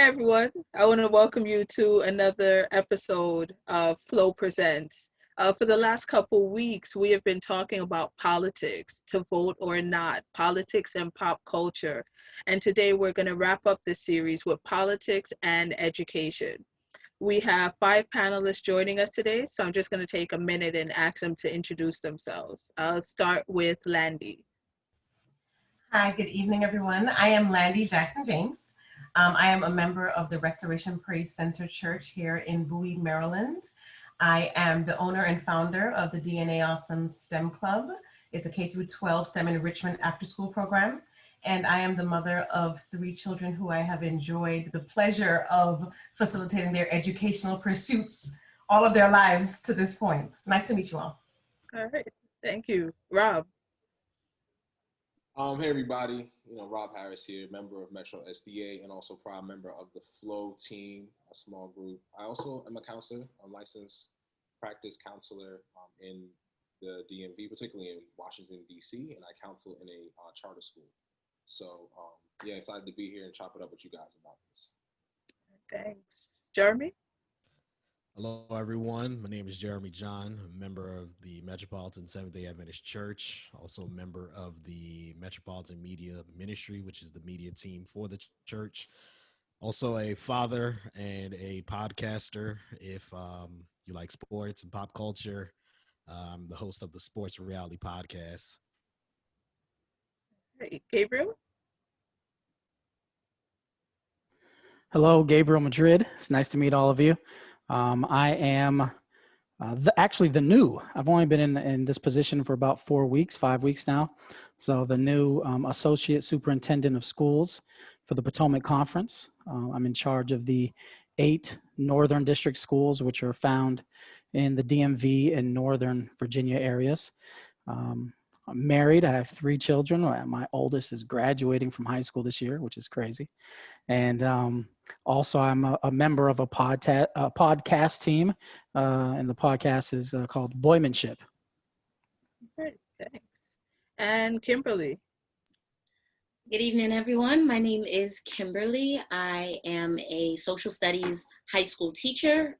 everyone. I want to welcome you to another episode of Flow Presents. For the last couple weeks, we have been talking about politics, to vote or not, politics and pop culture. And today we're going to wrap up this series with politics and education. We have five panelists joining us today, so I'm just going to take a minute and ask them to introduce themselves. I'll start with Landy. Hi, good evening, everyone. I am Landy Jackson James. I am a member of the Restoration Praise Center Church here in Bowie, Maryland. I am the owner and founder of the DNA Awesome STEM Club. It's a K-12 STEM enrichment after-school program. And I am the mother of three children who I have enjoyed the pleasure of facilitating their educational pursuits all of their lives to this point. Nice to meet you all. All right, thank you. Rob. Hey everybody, Rob Harris here, member of Metro SDA and also proud member of the F.L.O.W team, a small group. I also am a counselor, I'm licensed practice counselor in the DMV, particularly in Washington, D.C., and I counsel in a charter school. So yeah, excited to be here and chop it up with you guys about this. Thanks. Jeremy? Hello, everyone. My name is Jeremy John, a member of the Metropolitan Seventh-day Adventist Church, also a member of the Metropolitan Media Ministry, which is the media team for the church. Also a father and a podcaster. If you like sports and pop culture, I'm the host of the Sports Reality Podcast. Hey, Gabriel? Hello, Gabriel Madrid. It's nice to meet all of you. I am actually the new. I've only been in this position for about 5 weeks now. So the new Associate Superintendent of Schools for the Potomac Conference. I'm in charge of the 8 Northern District schools, which are found in the DMV and Northern Virginia areas. I'm married. I have 3 children. My oldest is graduating from high school this year, which is crazy. And also, I'm a member of a podcast team, and the podcast is called Boymanship. Great, thanks. And Kimberly? Good evening, everyone. My name is Kimberly. I am a social studies high school teacher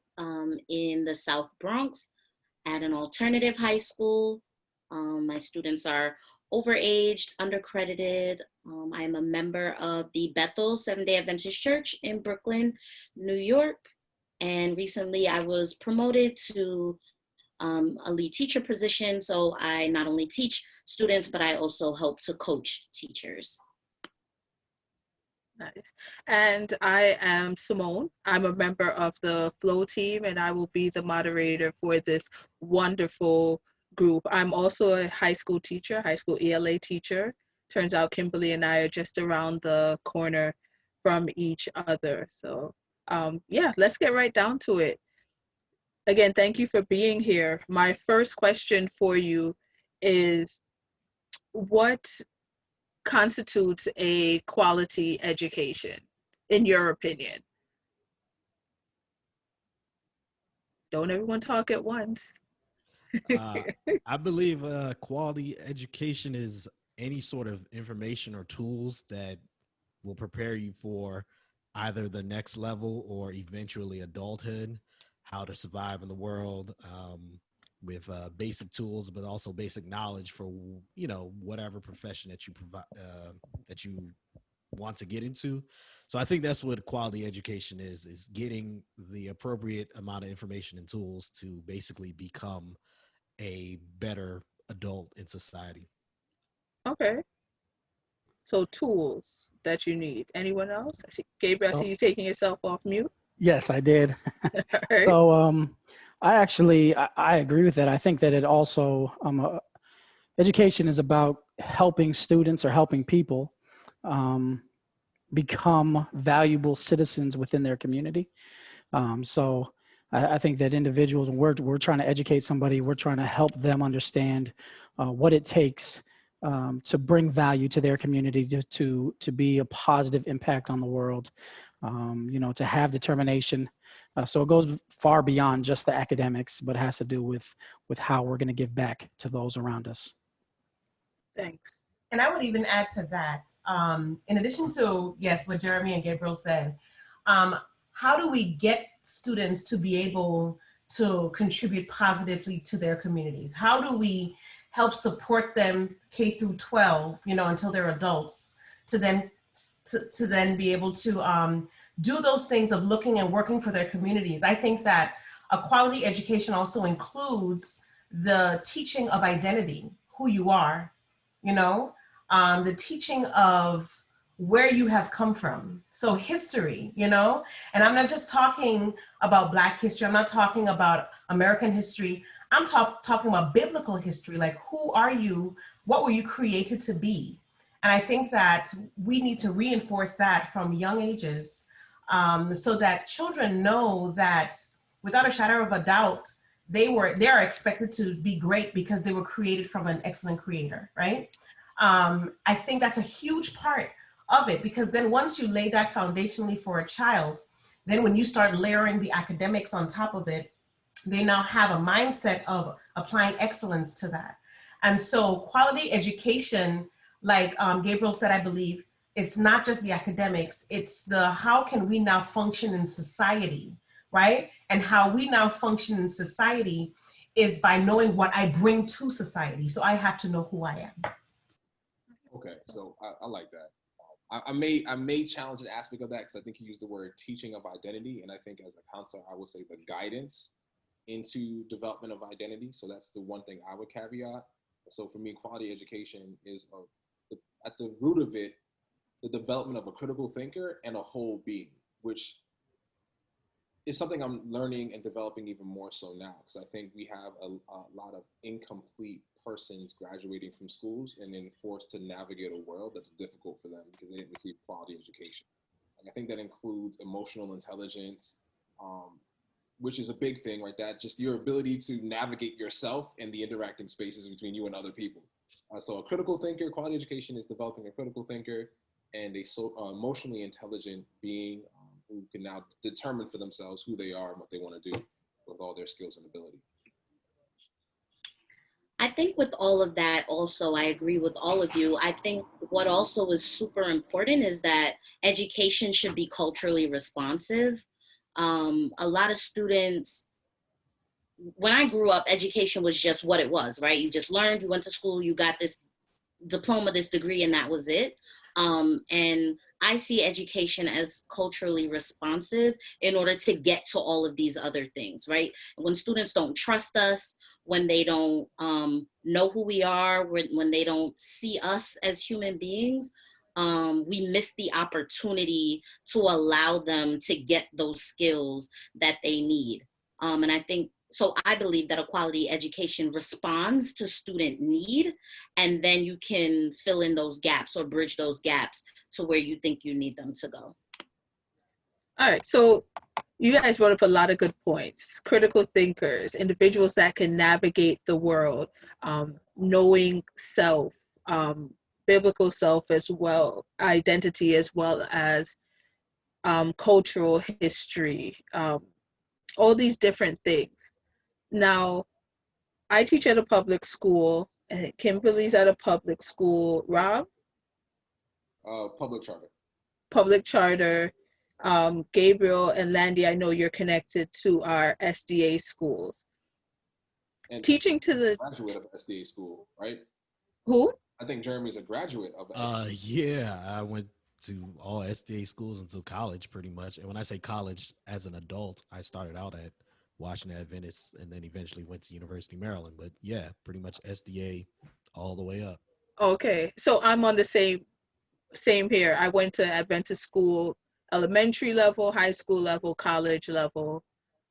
in the South Bronx at an alternative high school. My students are overaged, undercredited. I am a member of the Bethel Seventh-day Adventist Church in Brooklyn, New York. And recently I was promoted to a lead teacher position. So I not only teach students, but I also help to coach teachers. Nice. And I am Simone. I'm a member of the F.L.O.W team, and I will be the moderator for this wonderful group. I'm also a high school teacher, high school ELA teacher. Turns out Kimberly and I are just around the corner from each other. So yeah, let's get right down to it. Again, thank you for being here. My first question for you is, what constitutes a quality education, in your opinion? Don't everyone talk at once. I believe quality education is any sort of information or tools that will prepare you for either the next level or eventually adulthood, how to survive in the world with basic tools, but also basic knowledge for, whatever profession that you provide, that you want to get into. So I think that's what quality education is getting the appropriate amount of information and tools to basically become a better adult in society. Okay. So tools that you need. Anyone else? I see, Gabriel, I see So, you taking yourself off mute. yes, I did. All right. So I agree with that. I think that it also, education is about helping students or helping people become valuable citizens within their community. So I think that individuals, we're trying to educate somebody, we're trying to help them understand what it takes to bring value to their community, to be a positive impact on the world, to have determination. So it goes far beyond just the academics, but has to do with how we're going to give back to those around us. Thanks. And I would even add to that, in addition to, yes, what Jeremy and Gabriel said, How do we get students to be able to contribute positively to their communities? How do we help support them K through 12, you know, until they're adults, to then be able to do those things of looking and working for their communities? I think that a quality education also includes the teaching of identity, who you are, you know, the teaching of where you have come from. So history, you know, and I'm not just talking about Black history. I'm not talking about American history. I'm talking about biblical history. Like, who are you? What were you created to be? And I think that we need to reinforce that from young ages, so that children know that without a shadow of a doubt, they are expected to be great because they were created from an excellent creator, right? I think that's a huge part of it, because then once you lay that foundationally for a child, then when you start layering the academics on top of it, they now have a mindset of applying excellence to that. And so quality education, like Gabriel said, I believe, it's not just the academics, it's the how can we now function in society, right? And how we now function in society is by knowing what I bring to society. So I have to know who I am. Okay, so I like that. I may challenge an aspect of that because I think you used the word teaching of identity, and I think as a counselor, I would say the guidance into development of identity. So that's the one thing I would caveat. So for me, quality education is at the root of it, the development of a critical thinker and a whole being, which is something I'm learning and developing even more so now, because I think we have a lot of incomplete persons graduating from schools and then forced to navigate a world that's difficult for them because they didn't receive quality education. And I think that includes emotional intelligence, which is a big thing, right? That just your ability to navigate yourself and the interacting spaces between you and other people. So a critical thinker, quality education is developing a critical thinker and a emotionally intelligent being who can now determine for themselves who they are and what they want to do with all their skills and ability. I think with all of that, also, I agree with all of you. I think what also is super important is that education should be culturally responsive. A lot of students, when I grew up, education was just what it was, right? You just learned, you went to school, you got this diploma, this degree, and that was it. And I see education as culturally responsive in order to get to all of these other things, right? When students don't trust us, when they don't know who we are, when they don't see us as human beings, we miss the opportunity to allow them to get those skills that they need. And I think, so I believe that a quality education responds to student need, and then you can fill in those gaps or bridge those gaps to where you think you need them to go. All right, so you guys brought up a lot of good points. Critical thinkers, individuals that can navigate the world, knowing self, biblical self as well, identity as well as cultural history, all these different things. Now, I teach at a public school, and Kimberly's at a public school. Rob? Public charter. Public charter. Gabriel and Landy, I know you're connected to our SDA schools. And Teaching to the graduate of SDA school, right? Who? I think Jeremy's a graduate of SDA. Yeah, I went to all SDA schools until college, pretty much. And when I say college, as an adult, I started out at Washington Adventist and then eventually went to University of Maryland. But yeah, pretty much SDA all the way up. Okay, so I'm on the same here. I went to Adventist school, elementary level, high school level, college level.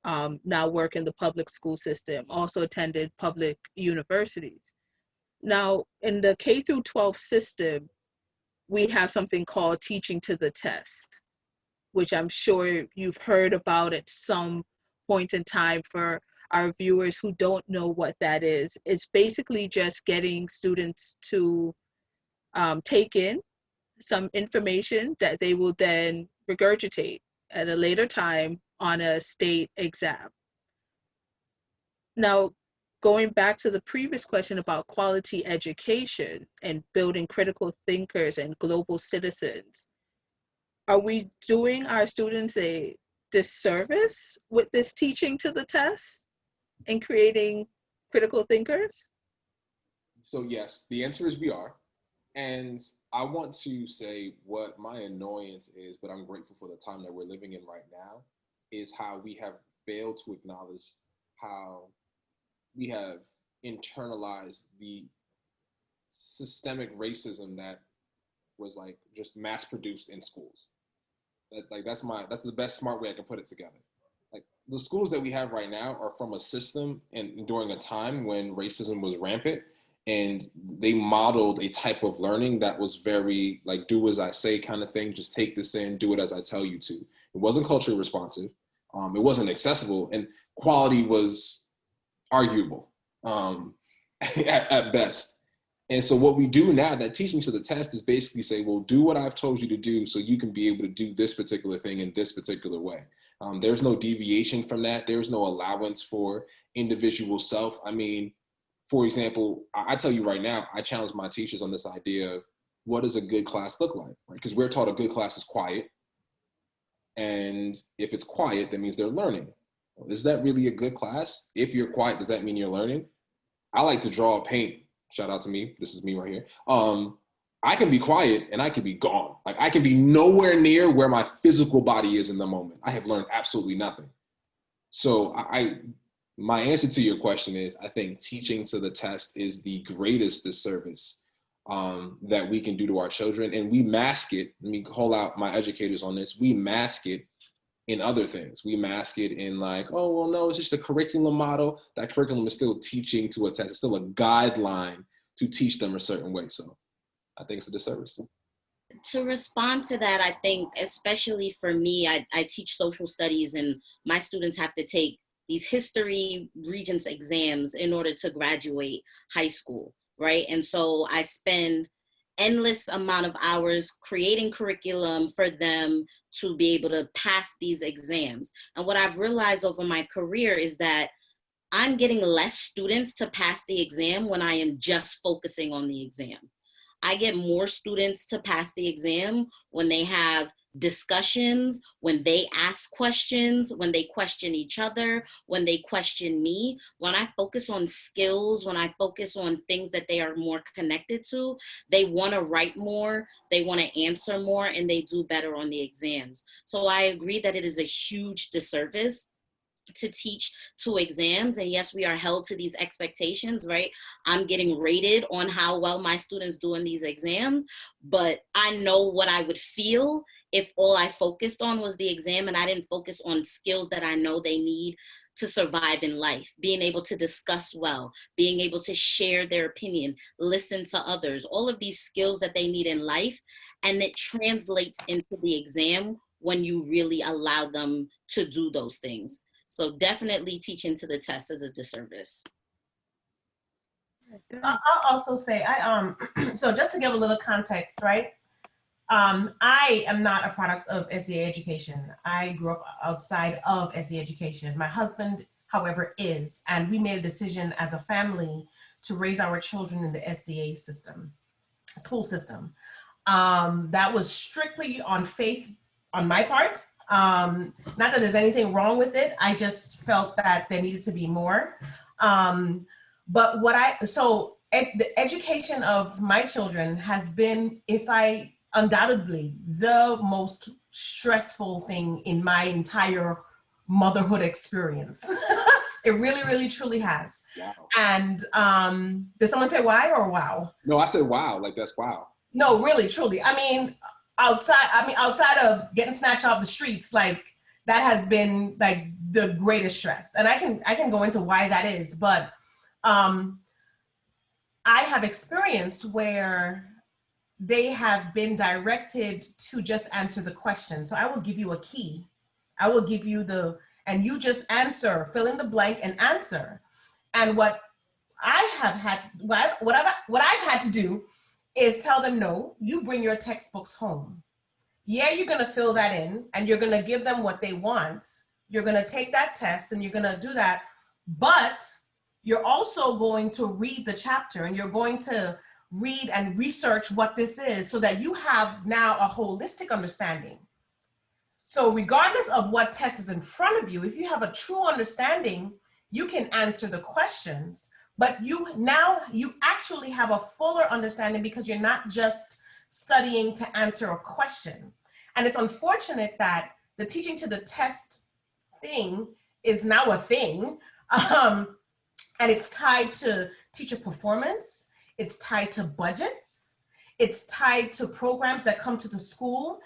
Now work in the public school system. Also attended public universities. Now in the K through 12 system, we have something called teaching to the test, which I'm sure you've heard about at some point in time. For our viewers who don't know what that is, it's basically just getting students to take in some information that they will then regurgitate at a later time on a state exam. Now, going back to the previous question about quality education and building critical thinkers and global citizens, are we doing our students a disservice with this teaching to the test and creating critical thinkers? So yes, the answer is we are. And I want to say what my annoyance is, but I'm grateful for the time that we're living in right now, is how we have failed to acknowledge how we have internalized the systemic racism that was like just mass produced in schools. That's the best smart way I can put it together. Like the schools that we have right now are from a system and during a time when racism was rampant, and they modeled a type of learning that was very like do as I say kind of thing. Just take this in, do it as I tell you to. It wasn't culturally responsive. It wasn't accessible, and quality was arguable at best. And so what we do now, that teaching to the test is basically say, well, do what I've told you to do so you can be able to do this particular thing in this particular way. There's no deviation from that. There's no allowance for individual self. I mean, for example, I tell you right now, I challenge my teachers on this idea of what does a good class look like, right? Because we're taught a good class is quiet. And if it's quiet, that means they're learning. Well, is that really a good class? If you're quiet, does that mean you're learning? I like to draw, paint. Shout out to me. This is me right here. I can be quiet and I can be gone. Like I can be nowhere near where my physical body is in the moment. I have learned absolutely nothing. So my answer to your question is, I think teaching to the test is the greatest disservice that we can do to our children. And we mask it. Let me call out my educators on this. We mask it in other things. We mask it in like, oh, well, no, it's just a curriculum model. That curriculum is still teaching to a test. It's still a guideline to teach them a certain way. So I think it's a disservice. To respond to that, I think, especially for me, I teach social studies and my students have to take these history regents exams in order to graduate high school, right? And so I spend endless amount of hours creating curriculum for them to be able to pass these exams. And what I've realized over my career is that I'm getting less students to pass the exam when I am just focusing on the exam. I get more students to pass the exam when they have discussions, when they ask questions, when they question each other, when they question me. When I focus on skills, when I focus on things that they are more connected to, they want to write more, they want to answer more, and they do better on the exams. So I agree that it is a huge disservice to teach to exams. And yes, we are held to these expectations, right? I'm getting rated on how well my students do in these exams, but I know what I would feel if all I focused on was the exam and I didn't focus on skills that I know they need to survive in life, being able to discuss well, being able to share their opinion, listen to others, all of these skills that they need in life. And it translates into the exam when you really allow them to do those things. So definitely teaching to the test is a disservice. I'll also say, so just to give a little context, right? I am not a product of SDA education. I grew up outside of SDA education. My husband, however, is, and we made a decision as a family to raise our children in the SDA system, school system. That was strictly on faith on my part. Not that there's anything wrong with it. I just felt that there needed to be more. But the education of my children has been, undoubtedly, the most stressful thing in my entire motherhood experience. It really, really, truly has. Wow. And did someone say why or wow? No, I said wow, like that's wow. No, really, truly. I mean, outside of getting snatched off the streets, like that has been like the greatest stress. And I can go into why that is, but I have experienced where they have been directed to just answer the question. So I will give you a key. I will give you and you just answer, fill in the blank and answer. And what I've had to do is tell them, no, you bring your textbooks home. Yeah, you're gonna fill that in and you're gonna give them what they want. You're gonna take that test and you're gonna do that, but you're also going to read the chapter and you're going to read and research what this is so that you have now a holistic understanding. So regardless of what test is in front of you, if you have a true understanding, you can answer the questions, but you actually have a fuller understanding because you're not just studying to answer a question. And it's unfortunate that the teaching to the test thing is now a thing. And it's tied to teacher performance. It's tied to budgets. It's tied to programs that come to the school.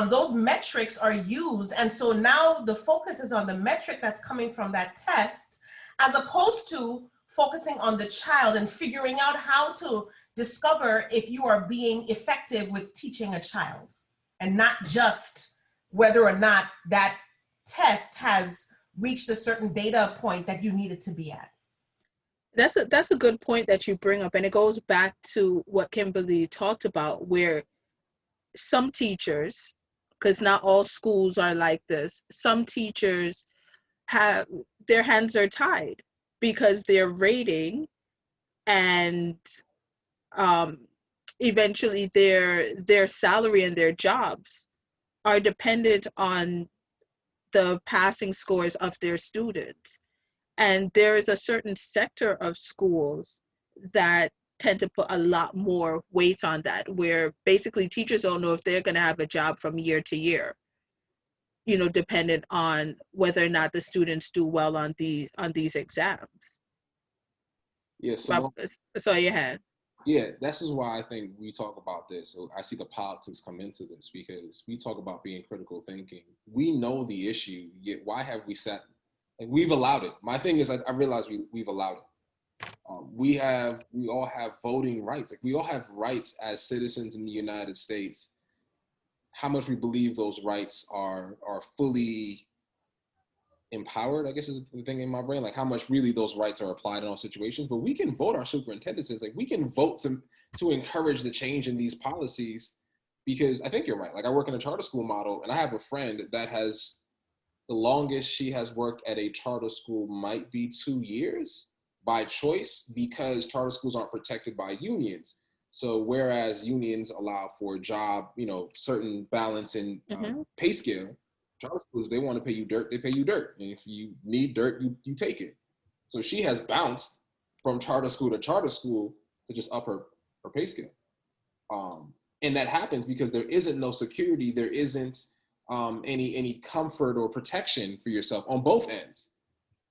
Those metrics are used. And so now the focus is on the metric that's coming from that test, as opposed to focusing on the child and figuring out how to discover if you are being effective with teaching a child, and not just whether or not that test has reached a certain data point that you need it to be at. That's a good point that you bring up, and it goes back to what Kimberly talked about, where some teachers, because not all schools are like this, some teachers have their hands are tied because their rating and eventually their salary and their jobs are dependent on the passing scores of their students. And there is a certain sector of schools that tend to put a lot more weight on that, where basically teachers don't know if they're going to have a job from year to year, dependent on whether or not the students do well on these exams. Yeah, so So you had. yeah, this is why I think we talk about this. So I see the politics come into this, because we talk about being critical thinking. We know the issue, yet why have we sat, and we've allowed it. My thing is, I realize we've allowed it. We all have voting rights. Like, we all have rights as citizens in the United States. How much we believe those rights are fully empowered, I guess, is the thing in my brain. Like, how much really those rights are applied in all situations. But we can vote our superintendents. Like, we can vote to encourage the change in these policies, because I think you're right. Like, I work in a charter school model, and I have a friend that has, the longest she has worked at a charter school might be 2 years by choice, because charter schools aren't protected by unions. So whereas unions allow for job, certain balance in pay scale, charter schools, they want to pay you dirt, they pay you dirt. And if you need dirt, you take it. So she has bounced from charter school to just up her pay scale. And that happens because there isn't no security, there isn't any comfort or protection for yourself on both ends.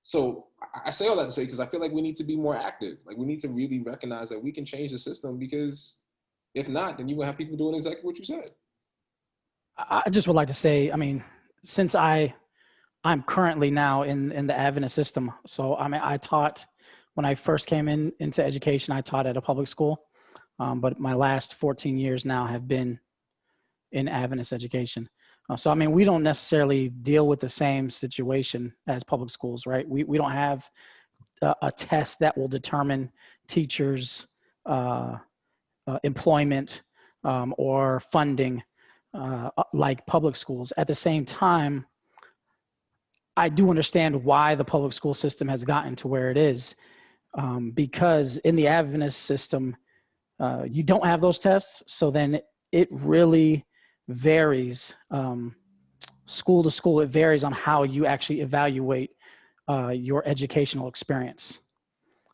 So I say all that to say, because I feel like we need to be more active. Like, we need to really recognize that we can change the system, because if not, then you will have people doing exactly what you said. I just would like to say, I mean, since I'm currently now in the Adventist system. So I mean, I taught when I first came into education, I taught at a public school, but my last 14 years now have been in Adventist education. So I mean, we don't necessarily deal with the same situation as public schools, right? We don't have a test that will determine teachers' employment or funding like public schools. At the same time, I do understand why the public school system has gotten to where it is, because in the Adventist system, you don't have those tests. So then it really varies school to school. It varies on how you actually evaluate your educational experience.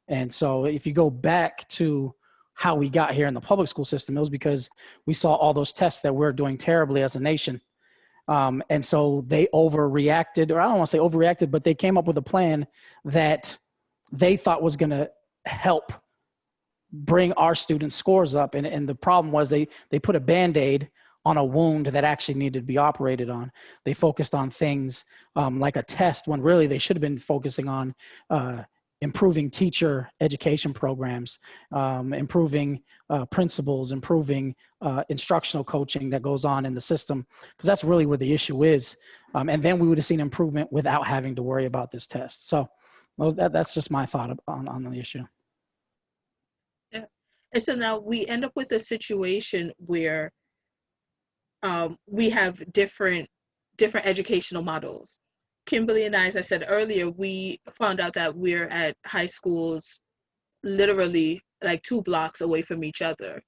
And so if you go back to how we got here in the public school system, it was because we saw all those tests that we're doing terribly as a nation. And so they overreacted, or I don't want to say overreacted, but they came up with a plan that they thought was going to help bring our students' scores up. And the problem was they put a Band-Aid on a wound that actually needed to be operated on. They focused on things like a test, when really they should have been focusing on improving teacher education programs, improving principals, improving instructional coaching that goes on in the system, because that's really where the issue is. And then we would have seen improvement without having to worry about this test. So that's just my thought on the issue. Yeah. And so now we end up with a situation where we have different educational models. Kimberly and I, as I said earlier, we found out that we're at high schools literally like 2 blocks away from each other.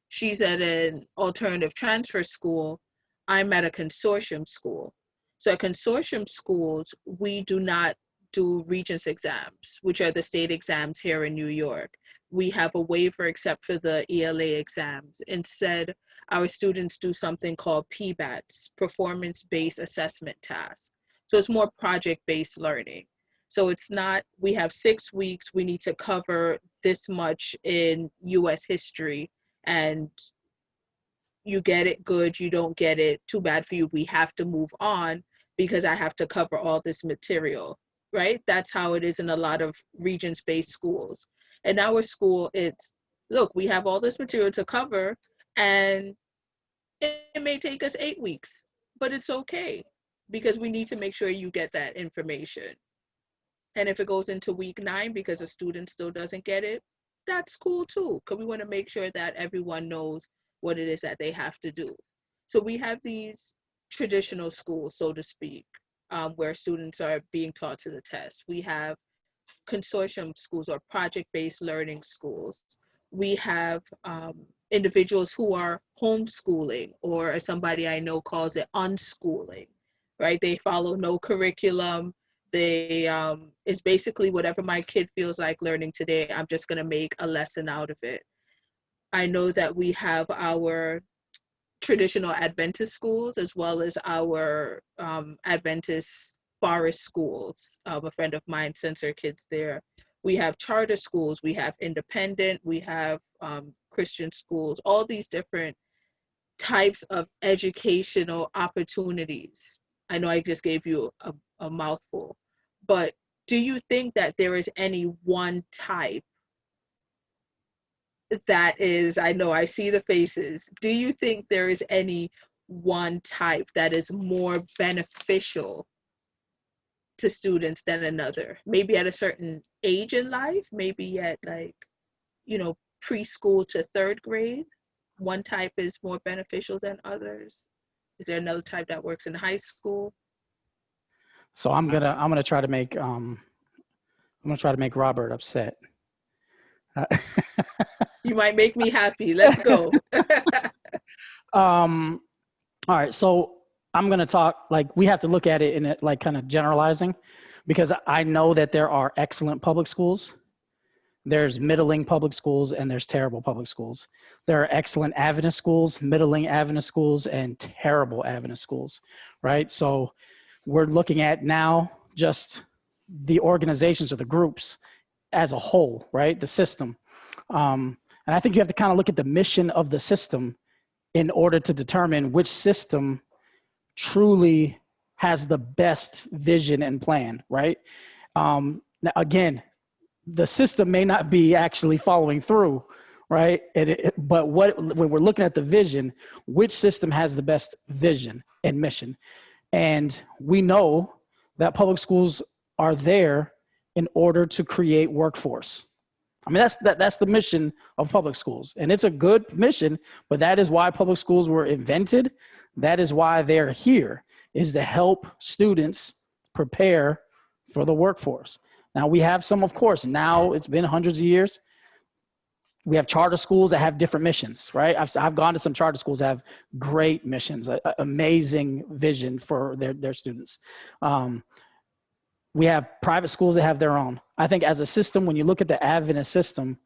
She's at an alternative transfer school. I'm at a consortium school. So at consortium schools, we do not do Regents exams, which are the state exams here in New York. We have a waiver except for the ELA exams. Instead, our students do something called PBATs, performance-based assessment tasks. So it's more project-based learning. So it's not, we have 6 weeks, we need to cover this much in US history, and you get it, good, you don't get it, too bad for you, we have to move on because I have to cover all this material, right? That's how it is in a lot of Regents-based schools. In our school, it's, look, we have all this material to cover, and it may take us 8 weeks, but it's okay because we need to make sure you get that information. And if it goes into week 9 because a student still doesn't get it, that's cool too, because we want to make sure that everyone knows what it is that they have to do. So we have these traditional schools, so to speak, where students are being taught to the test. We have consortium schools or project-based learning schools. We have individuals who are homeschooling, or as somebody I know calls it, unschooling, right? They follow no curriculum. They it's basically whatever my kid feels like learning today, I'm just going to make a lesson out of it. I know that we have our traditional Adventist schools as well as our Adventist forest schools. A friend of mine sends her kids there. We have charter schools, we have independent, we have Christian schools, all these different types of educational opportunities. I know I just gave you a mouthful, but do you think that there is any one type that is, I know I see the faces, do you think there is any one type that is more beneficial to students than another? Maybe at a certain age in life, maybe at like, preschool to 3rd grade, one type is more beneficial than others. Is there another type that works in high school? So I'm gonna try to make Robert upset. You might make me happy. Let's go. All right, so I'm going to talk, like, we have to look at it in it, like, kind of generalizing, because I know that there are excellent public schools, there's middling public schools, and there's terrible public schools. There are excellent Adventist schools, middling Adventist schools, and terrible Adventist schools, right? So we're looking at now just the organizations or the groups as a whole, right? The system. And I think you have to kind of look at the mission of the system in order to determine which system truly has the best vision and plan, right? Now, again, the system may not be actually following through, right? But when we're looking at the vision, which system has the best vision and mission? And we know that public schools are there in order to create workforce. I mean, that's the mission of public schools, and it's a good mission, but that is why public schools were invented. That is why they're here, is to help students prepare for the workforce. Now we have some, of course, now it's been hundreds of years. We have charter schools that have different missions, right? I've gone to some charter schools that have great missions, amazing vision for their students. We have private schools that have their own. I think as a system, when you look at the Adventist system,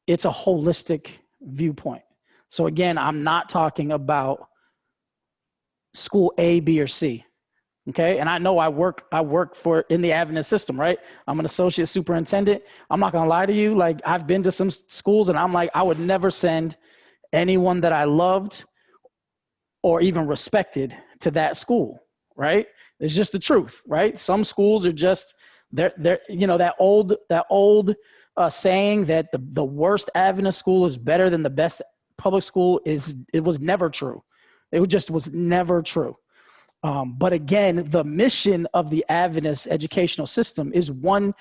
it's a holistic viewpoint. So again, I'm not talking about school A, B, or C. Okay. And I know I work in the Adventist system, right? I'm an associate superintendent. I'm not going to lie to you. Like, I've been to some schools and I'm like, I would never send anyone that I loved or even respected to that school. Right? It's just the truth, right? Some schools are just, they're that old saying that the worst Adventist school is better than the best public school it was never true. It just was never true. But again, the mission of the Adventist educational system is one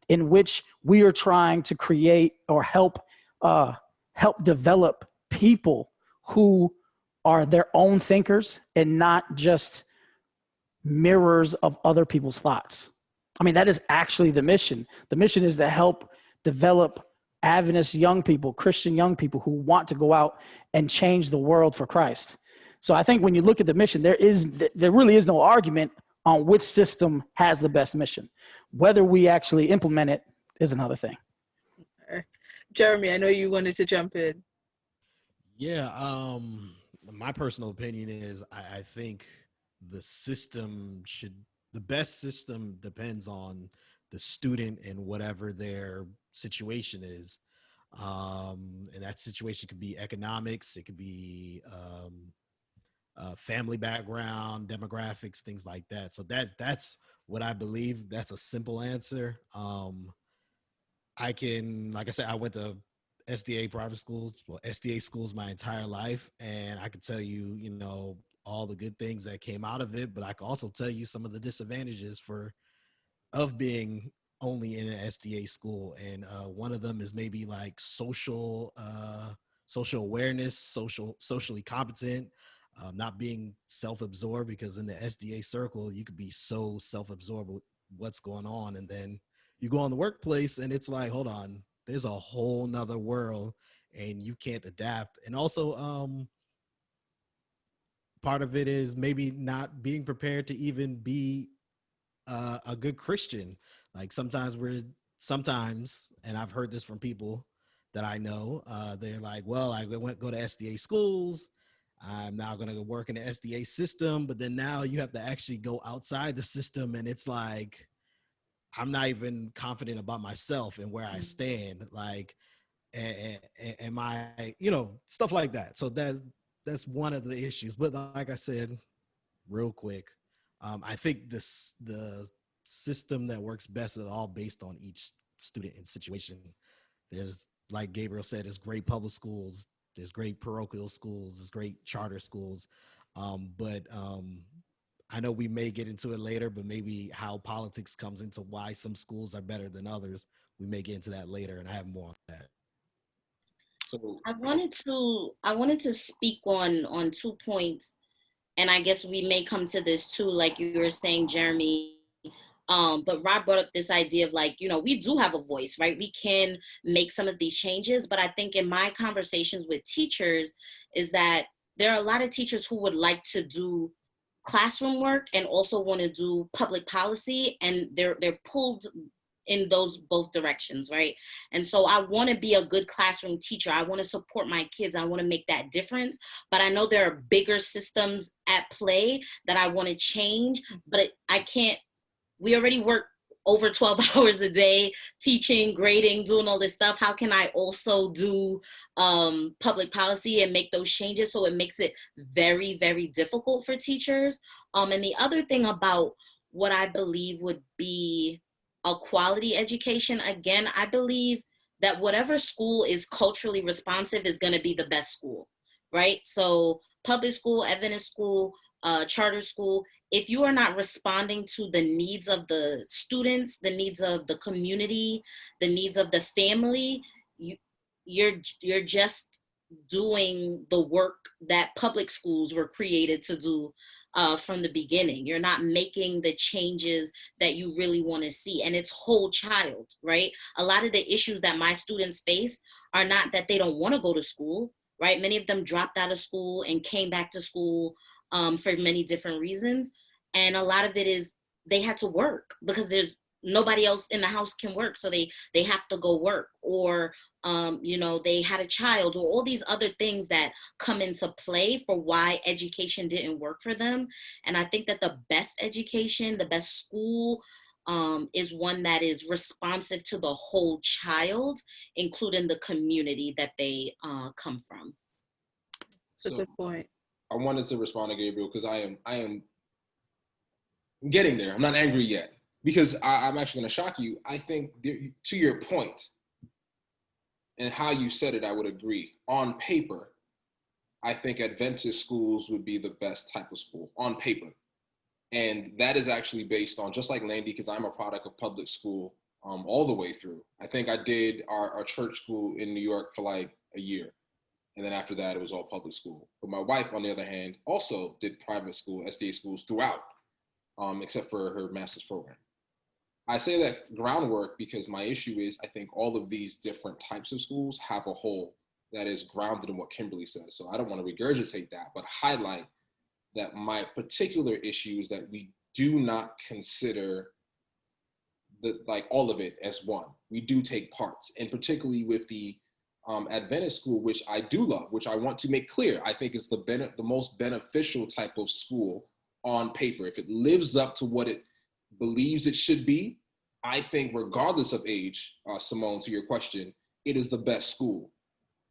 in which we are trying to create or help develop people who are their own thinkers and not just mirrors of other people's thoughts. I mean, that is actually the mission. The mission is to help develop Adventist young people, Christian young people who want to go out and change the world for Christ. So I think when you look at the mission, there really is no argument on which system has the best mission. Whether we actually implement it is another thing. Jeremy, I know you wanted to jump in. Yeah, my personal opinion is I think the system should the best system depends on the student and whatever their situation is. And that situation could be economics, it could be family background, demographics, things like that. So that's what I believe. That's a simple answer. I can, like I said, I went to SDA private schools, well, SDA schools my entire life. And I can tell you, you know, all the good things that came out of it, but I can also tell you some of the disadvantages of being only in an SDA school. And one of them is maybe like social awareness, socially competent, not being self-absorbed, because in the SDA circle, you could be so self-absorbed with what's going on. And then you go on the workplace and it's like, hold on, there's a whole nother world and you can't adapt. And also, part of it is maybe not being prepared to even be a good Christian. Like sometimes, and I've heard this from people that I know, they're like, well, I go to SDA schools. I'm now going to work in the SDA system, but then now you have to actually go outside the system. And it's like, I'm not even confident about myself and where I stand. Like, am I, stuff like that. So that's one of the issues. But like I said, real quick, I think the system that works best is all based on each student and situation. There's, like Gabriel said, there's great public schools, there's great parochial schools, there's great charter schools. But I know we may get into it later, but maybe how politics comes into why some schools are better than others. We may get into that later, and I have more on that. So I wanted to speak on 2 points, and I guess we may come to this too, like you were saying, Jeremy. But Rob brought up this idea of, like, we do have a voice, right? We can make some of these changes. But I think in my conversations with teachers is that there are a lot of teachers who would like to do classroom work and also want to do public policy, and they're pulled in those both directions, right? And so I want to be a good classroom teacher. I want to support my kids. I want to make that difference. But I know there are bigger systems at play that I want to change, but I can't. We already work over 12 hours a day, teaching, grading, doing all this stuff. How can I also do public policy and make those changes? So it makes it very, very difficult for teachers. And the other thing about what I believe would be a quality education, again, I believe that whatever school is culturally responsive is going to be the best school, right? So public school, Adventist school, charter school, if you are not responding to the needs of the students, the needs of the community, the needs of the family, you're just doing the work that public schools were created to do from the beginning. You're not making the changes that you really want to see. And it's whole child, right? A lot of the issues that my students face are not that they don't want to go to school, right? Many of them dropped out of school and came back to school for many different reasons. And a lot of it is they had to work because there's nobody else in the house can work. So they have to go work, or they had a child, or all these other things that come into play for why education didn't work for them. And I think that the best education, the best school, is one that is responsive to the whole child, including the community that they come from. That's a good point. I wanted to respond to Gabriel because I am getting there. I'm not angry yet because I'm actually going to shock you. I think to your point and how you said it, I would agree. On paper, I think Adventist schools would be the best type of school on paper. And that is actually based on, just like Landy, because I'm a product of public school all the way through. I think I did our church school in New York for like a year. And then after that, it was all public school. But my wife, on the other hand, also did private school, SDA schools throughout, except for her master's program. I say that groundwork because my issue is I think all of these different types of schools have a hole that is grounded in what Kimberly says. So I don't want to regurgitate that, but highlight that my particular issue is that we do not consider all of it as one. We do take parts, and particularly with the Adventist school, which I do love, which I want to make clear, I think is the most beneficial type of school on paper. If it lives up to what it believes it should be, I think regardless of age, Simone, to your question, it is the best school.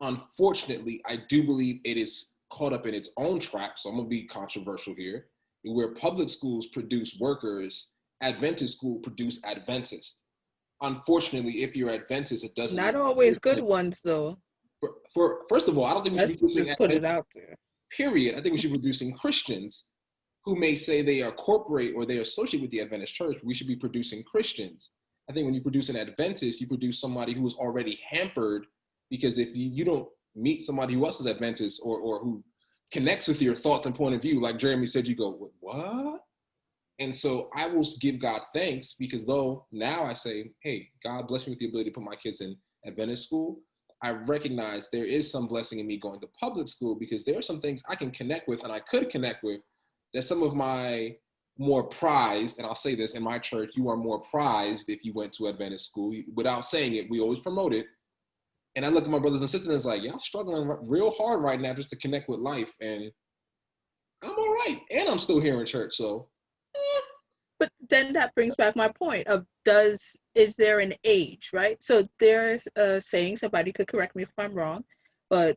Unfortunately, I do believe it is caught up in its own trap, so I'm gonna be controversial here, where public schools produce workers, Adventist school produce Adventists. Unfortunately, if you're Adventist, it doesn't. Not always good ones, though. First of all, I don't think we should be producing just put it out there. Period. I think we should be producing Christians who may say they are corporate or they associate with the Adventist church. We should be producing Christians. I think when you produce an Adventist, you produce somebody who is already hampered, because if you don't meet somebody who else is Adventist or who connects with your thoughts and point of view, like Jeremy said, you go, what? And so I will give God thanks, because though now I say, hey, God bless me with the ability to put my kids in Adventist school, I recognize there is some blessing in me going to public school, because there are some things I can connect with and I could connect with that some of my more prized, and I'll say this, in my church, you are more prized if you went to Adventist school. Without saying it, we always promote it. And I look at my brothers and sisters and it's like, y'all struggling real hard right now just to connect with life. And I'm all right. And I'm still here in church, so. But then that brings back my point of is there an age, right? So there's a saying, somebody could correct me if I'm wrong, but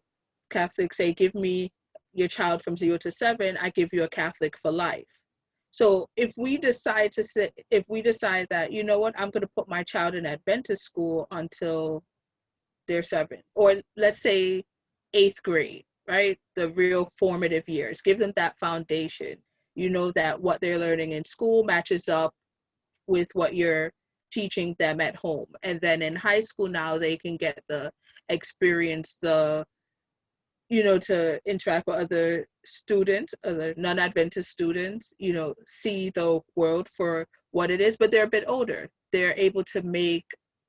Catholics say, give me your child from 0 to 7, I give you a Catholic for life. So if we decide that, you know what, I'm going to put my child in Adventist school until they're 7, or let's say 8th grade, right? The real formative years, give them that foundation. You know that what they're learning in school matches up with what you're teaching them at home. And then in high school now they can get the experience, to interact with other students, other non-Adventist students, see the world for what it is, but they're a bit older. They're able to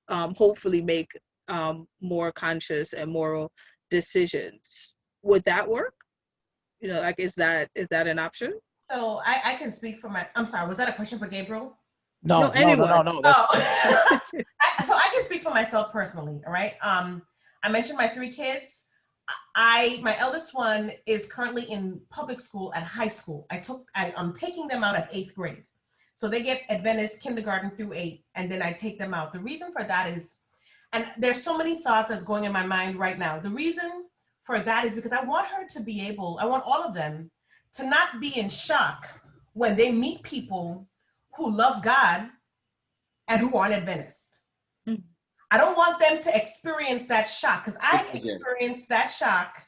hopefully make more conscious and moral decisions. Would that work? Is that an option? So I can speak for I'm sorry, was that a question for Gabriel? No, anyone. That's so I can speak for myself personally, all right? I mentioned my 3 kids. My eldest one is currently in public school at high school. I'm taking them out at 8th grade. So they get Adventist kindergarten through 8, and then I take them out. The reason for that is, and there's so many thoughts that's going in my mind right now. The reason for that is because I want all of them to not be in shock when they meet people who love God and who aren't Adventist. Mm-hmm. I don't want them to experience that shock, because I experienced that shock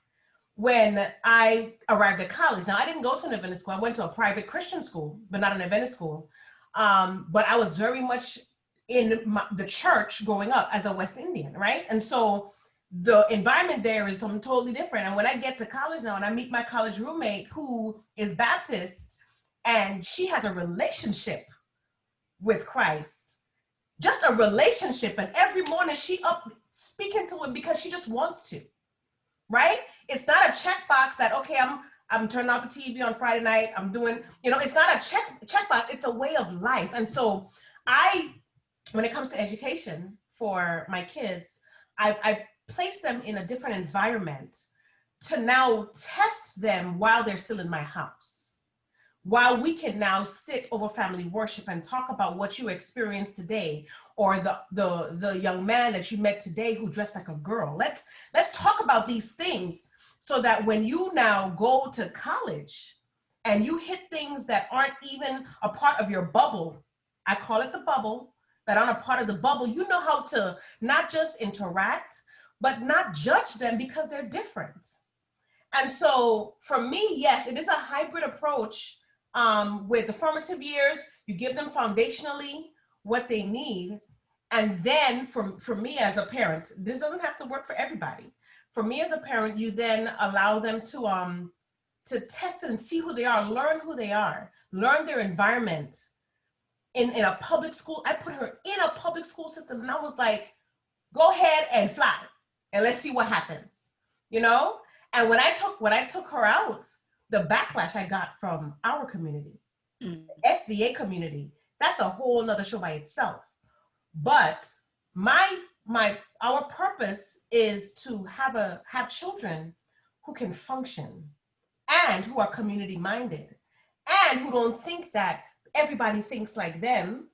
when I arrived at college. Now, I didn't go to an Adventist school. I went to a private Christian school, but not an Adventist school. But I was very much in the church growing up as a West Indian, right? And so the environment there is something totally different. And when I get to college now and I meet my college roommate who is Baptist, and she has a relationship with Christ, just a relationship, and every morning she up speaking to him because she just wants to, right? It's not a checkbox that, okay, I'm turning off the TV on Friday night, I'm doing, it's not a checkbox, it's a way of life. And so when it comes to education for my kids, I place them in a different environment to now test them while they're still in my house, while we can now sit over family worship and talk about what you experienced today, or the young man that you met today who dressed like a girl. Let's talk about these things, so that when you now go to college and you hit things that aren't even a part of your bubble, I call it the bubble, that aren't a part of the bubble, you know how to not just interact, but not judge them because they're different. And so for me, yes, it is a hybrid approach. With the formative years, you give them foundationally what they need. And then for me as a parent, this doesn't have to work for everybody. For me as a parent, you then allow them to test and see who they are, learn who they are, learn their environment. In a public school, I put her in a public school system, and I was like, go ahead and fly, and let's see what happens. you know? And when I took her out, the backlash I got from our community, Mm. SDA community, that's a whole nother show by itself. But our purpose is to have children who can function and who are community minded and who don't think that everybody thinks like them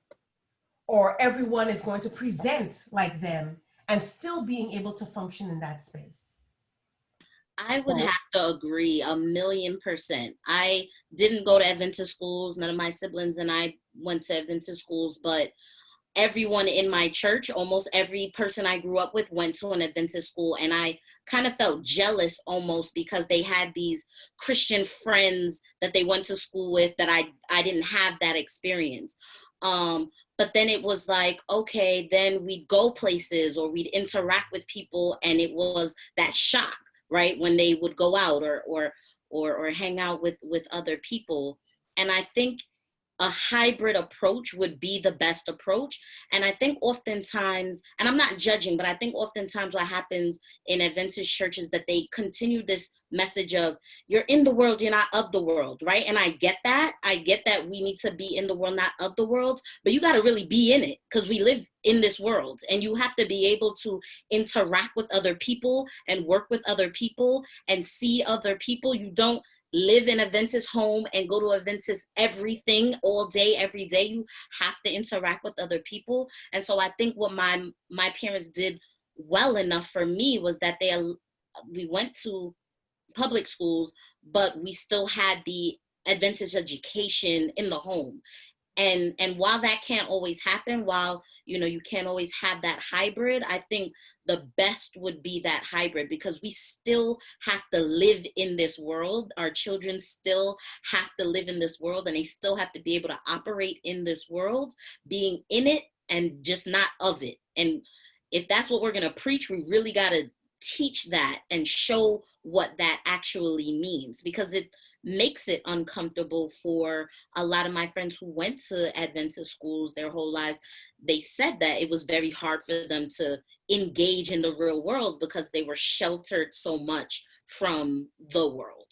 or everyone is going to present like them, and still being able to function in that space. I would have to agree 1,000,000%. I didn't go to Adventist schools. None of my siblings and I went to Adventist schools, but everyone in my church, almost every person I grew up with went to an Adventist school. And I kind of felt jealous almost because they had these Christian friends that they went to school with that I didn't have that experience. But then it was like, okay, then we'd go places or we'd interact with people, and it was that shock, right? When they would go out or hang out with other people. And I think a hybrid approach would be the best approach. And I think oftentimes, and I'm not judging, but I think oftentimes what happens in Adventist churches that they continue this message of you're in the world, you're not of the world, right? And I get that. I get that we need to be in the world, not of the world, but you got to really be in it because we live in this world, and you have to be able to interact with other people and work with other people and see other people. You don't live in a Adventist home and go to Adventist everything all day, every day. You have to interact with other people. And so I think what my parents did well enough for me was that we went to public schools, but we still had the Adventist education in the home. And while that can't always happen, while you can't always have that hybrid, I think the best would be that hybrid, because we still have to live in this world. Our children still have to live in this world, and they still have to be able to operate in this world, being in it and just not of it. And if that's what we're going to preach, we really got to teach that and show what that actually means, because it makes it uncomfortable for a lot of my friends who went to Adventist schools their whole lives. They said that it was very hard for them to engage in the real world because they were sheltered so much from the world.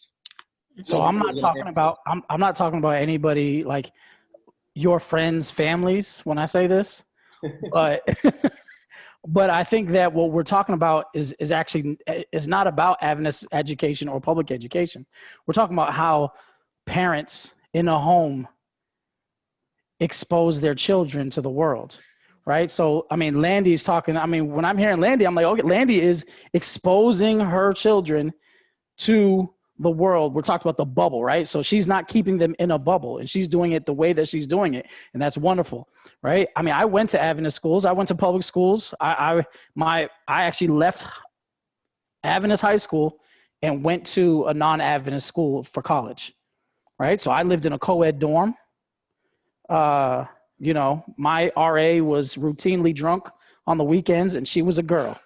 So I'm not talking about I'm not talking about anybody like your friends' families when I say this, but but I think that what we're talking about is actually is not about Adventist education or public education. We're talking about how parents in a home expose their children to the world, right? So, I mean, Landy's talking. I mean, when I'm hearing Landy, I'm like, okay, Landy is exposing her children to the world. We're talking about the bubble, right? So she's not keeping them in a bubble, and she's doing it the way that she's doing it. And that's wonderful, right? I mean, I went to Adventist schools. I went to public schools. I actually left Adventist high school and went to a non-Adventist school for college, right? So I lived in a co-ed dorm. My RA was routinely drunk on the weekends, and she was a girl.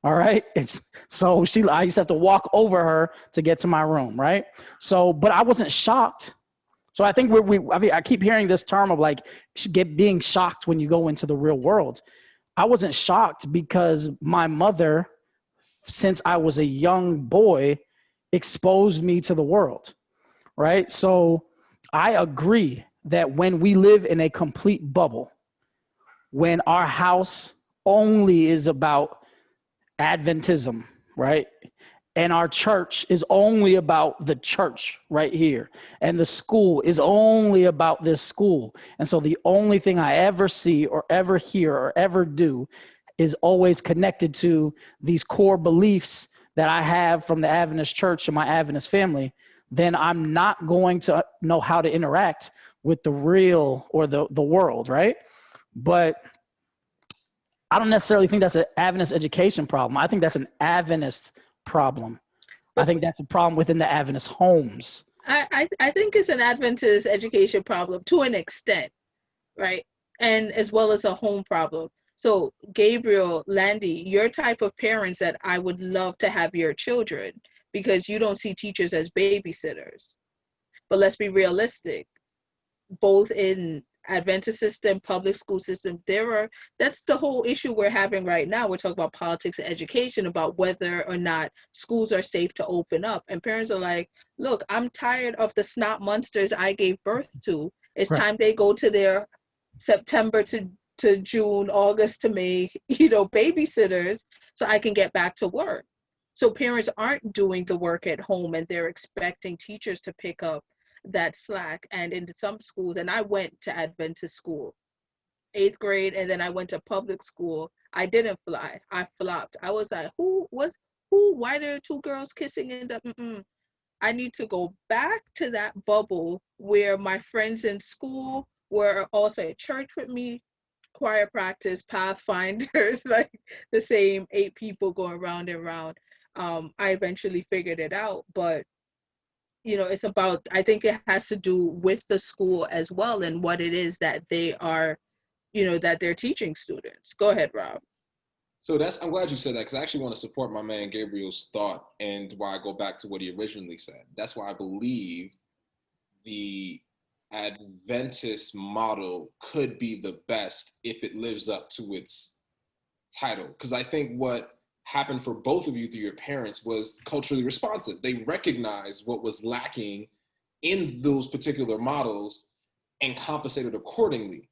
All right. I used to have to walk over her to get to my room. Right. So, but I wasn't shocked. So I think I keep hearing this term of like being shocked when you go into the real world. I wasn't shocked because my mother, since I was a young boy, exposed me to the world. Right. So I agree that when we live in a complete bubble, when our house only is about Adventism, right? And our church is only about the church right here. And the school is only about this school. And so the only thing I ever see or ever hear or ever do is always connected to these core beliefs that I have from the Adventist church and my Adventist family. Then I'm not going to know how to interact with the real or the world, right? But I don't necessarily think that's an Adventist education problem. I think that's an Adventist problem. I think that's a problem within the Adventist homes. I think it's an Adventist education problem to an extent, right? And as well as a home problem. So Gabriel, Landy, your type of parents that I would love to have your children, because you don't see teachers as babysitters. But let's be realistic. Both in Adventist system, public school system, that's the whole issue we're having right now. We're talking about politics and education, about whether or not schools are safe to open up. And parents are like, look, I'm tired of the snot monsters I gave birth to. It's Right. time they go to their September to June, August to May, babysitters, so I can get back to work. So parents aren't doing the work at home, and they're expecting teachers to pick up that slack. And in some schools, and I went to Adventist school, 8th grade, and then I went to public school. I didn't fly. I flopped. I was like, why there are two girls kissing in the, I need to go back to that bubble where my friends in school were also at church with me, choir practice, pathfinders, like the same 8 people going round and round. I eventually figured it out, but it's about, I think it has to do with the school as well, and what it is that they are, that they're teaching students. Go ahead, Rob. So I'm glad you said that, because I actually want to support my man Gabriel's thought, and why I go back to what he originally said. That's why I believe the Adventist model could be the best if it lives up to its title. Because I think what happened for both of you through your parents was culturally responsive. They recognized what was lacking in those particular models and compensated accordingly.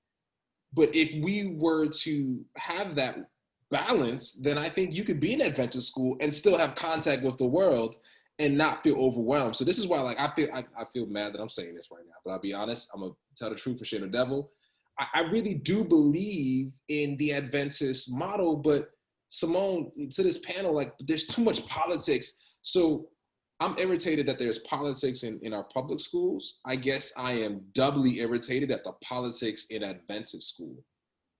But if we were to have that balance, then I think you could be in Adventist school and still have contact with the world and not feel overwhelmed. So this is why, like, I feel mad that I'm saying this right now, but I'll be honest, I'm gonna tell the truth and shame the devil. I really do believe in the Adventist model, but Simone, to this panel, like, there's too much politics. So I'm irritated that there's politics in our public schools. I guess I am doubly irritated at the politics in Adventist school,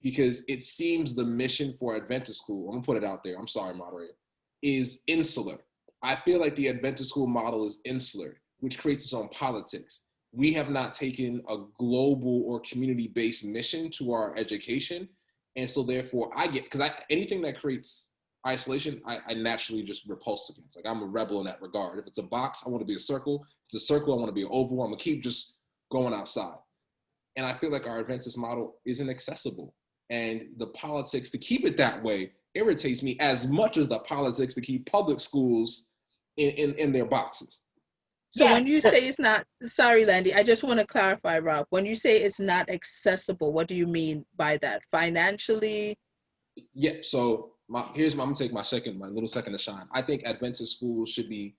because it seems the mission for Adventist school, I'm gonna put it out there, I'm sorry, moderator, is insular. I feel like the Adventist school model is insular, which creates its own politics. We have not taken a global or community-based mission to our education. And so therefore because anything that creates isolation, I naturally just repulse against. Like, I'm a rebel in that regard. If it's a box, I want to be a circle. If it's a circle, I want to be an oval. I'm gonna keep just going outside. And I feel like our Adventist model isn't accessible. And the politics to keep it that way irritates me as much as the politics to keep public schools in their boxes. So when you say it's not, sorry, Landy, I just want to clarify, Rob. When you say it's not accessible, what do you mean by that? Financially? Yeah. So I'm gonna take my little second to shine. I think Adventist schools should be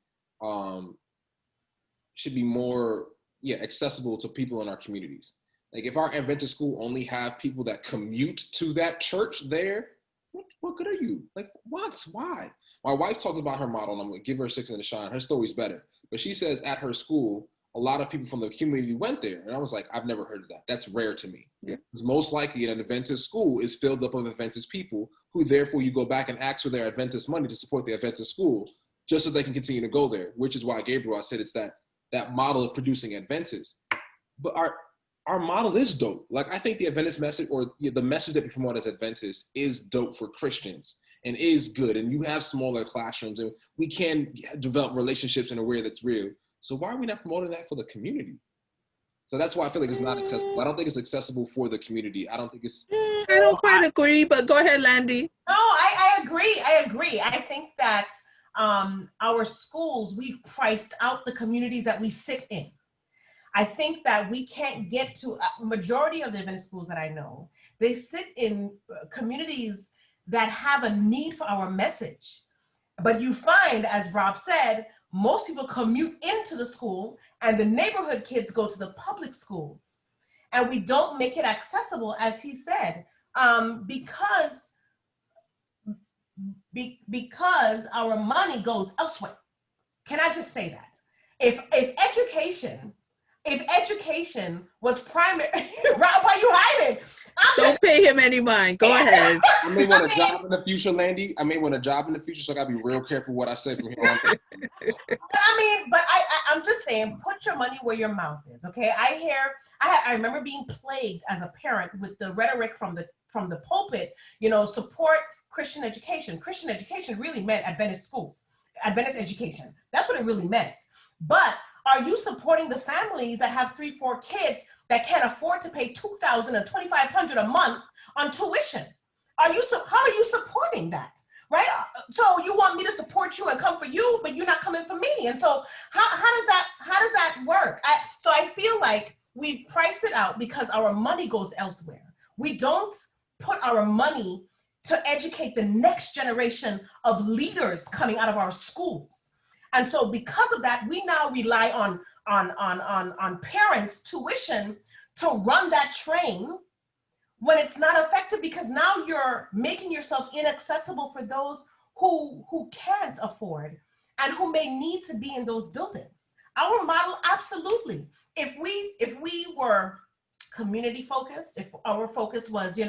more accessible to people in our communities. Like, if our Adventist school only have people that commute to that church there, what good are you? Like, what? Why? My wife talks about her model, and I'm gonna give her 6 in the shine. Her story's better. But she says at her school, a lot of people from the community went there. And I was like, I've never heard of that. That's rare to me. Yeah. Because most likely an Adventist school is filled up of Adventist people, who therefore you go back and ask for their Adventist money to support the Adventist school, just so they can continue to go there, which is why, Gabriel, I said it's that model of producing Adventists. But our model is dope. Like, I think the Adventist message, or the message that we promote as Adventists, is dope for Christians and is good. And you have smaller classrooms, and we can develop relationships in a way that's real. So why are we not promoting that for the community? So that's why I feel like it's not accessible. I don't think it's accessible for the community. I don't think it's. I don't quite agree, but go ahead, Landy. No, I agree. I think that our schools, we've priced out the communities that we sit in. I think that we can't get to a majority of the Adventist schools that I know. They sit in communities that have a need for our message. But you find, as Rob said, most people commute into the school, and the neighborhood kids go to the public schools. And we don't make it accessible, as he said, because our money goes elsewhere. Can I just say that? If education was primary, Rob, why are you hiding? Don't pay him any mind. Go ahead. I may want a job in the future, Landy. I may want a job in the future, so I gotta be real careful what I say from here on. But I'm just saying, put your money where your mouth is, okay? I remember being plagued as a parent with the rhetoric from the pulpit, support Christian education. Christian education really meant Adventist schools, Adventist education. That's what it really meant. But Are you supporting the families that have 3, 4 kids that can't afford to pay $2,000 or $2,500 a month on tuition? How are you supporting that? Right? So you want me to support you and come for you, but you're not coming for me. And so how does that work? So I feel like we've priced it out because our money goes elsewhere. We don't put our money to educate the next generation of leaders coming out of our schools. And so because of that, we now rely on parents' tuition to run that train when it's not effective, because now you're making yourself inaccessible for those who can't afford and who may need to be in those buildings. Our model, absolutely. If we were community focused, if our focus was,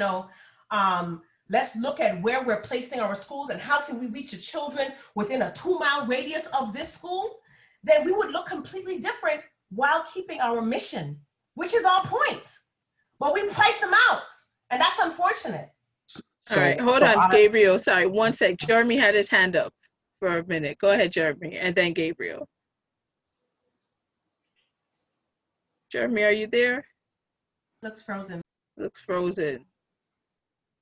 let's look at where we're placing our schools and how can we reach the children within a 2-mile radius of this school, then we would look completely different while keeping our mission, which is on point. But we price them out, and that's unfortunate. All right, hold on, Gabriel. Sorry, one sec. Jeremy had his hand up for a minute. Go ahead, Jeremy, and then Gabriel. Jeremy, are you there? Looks frozen. Looks frozen.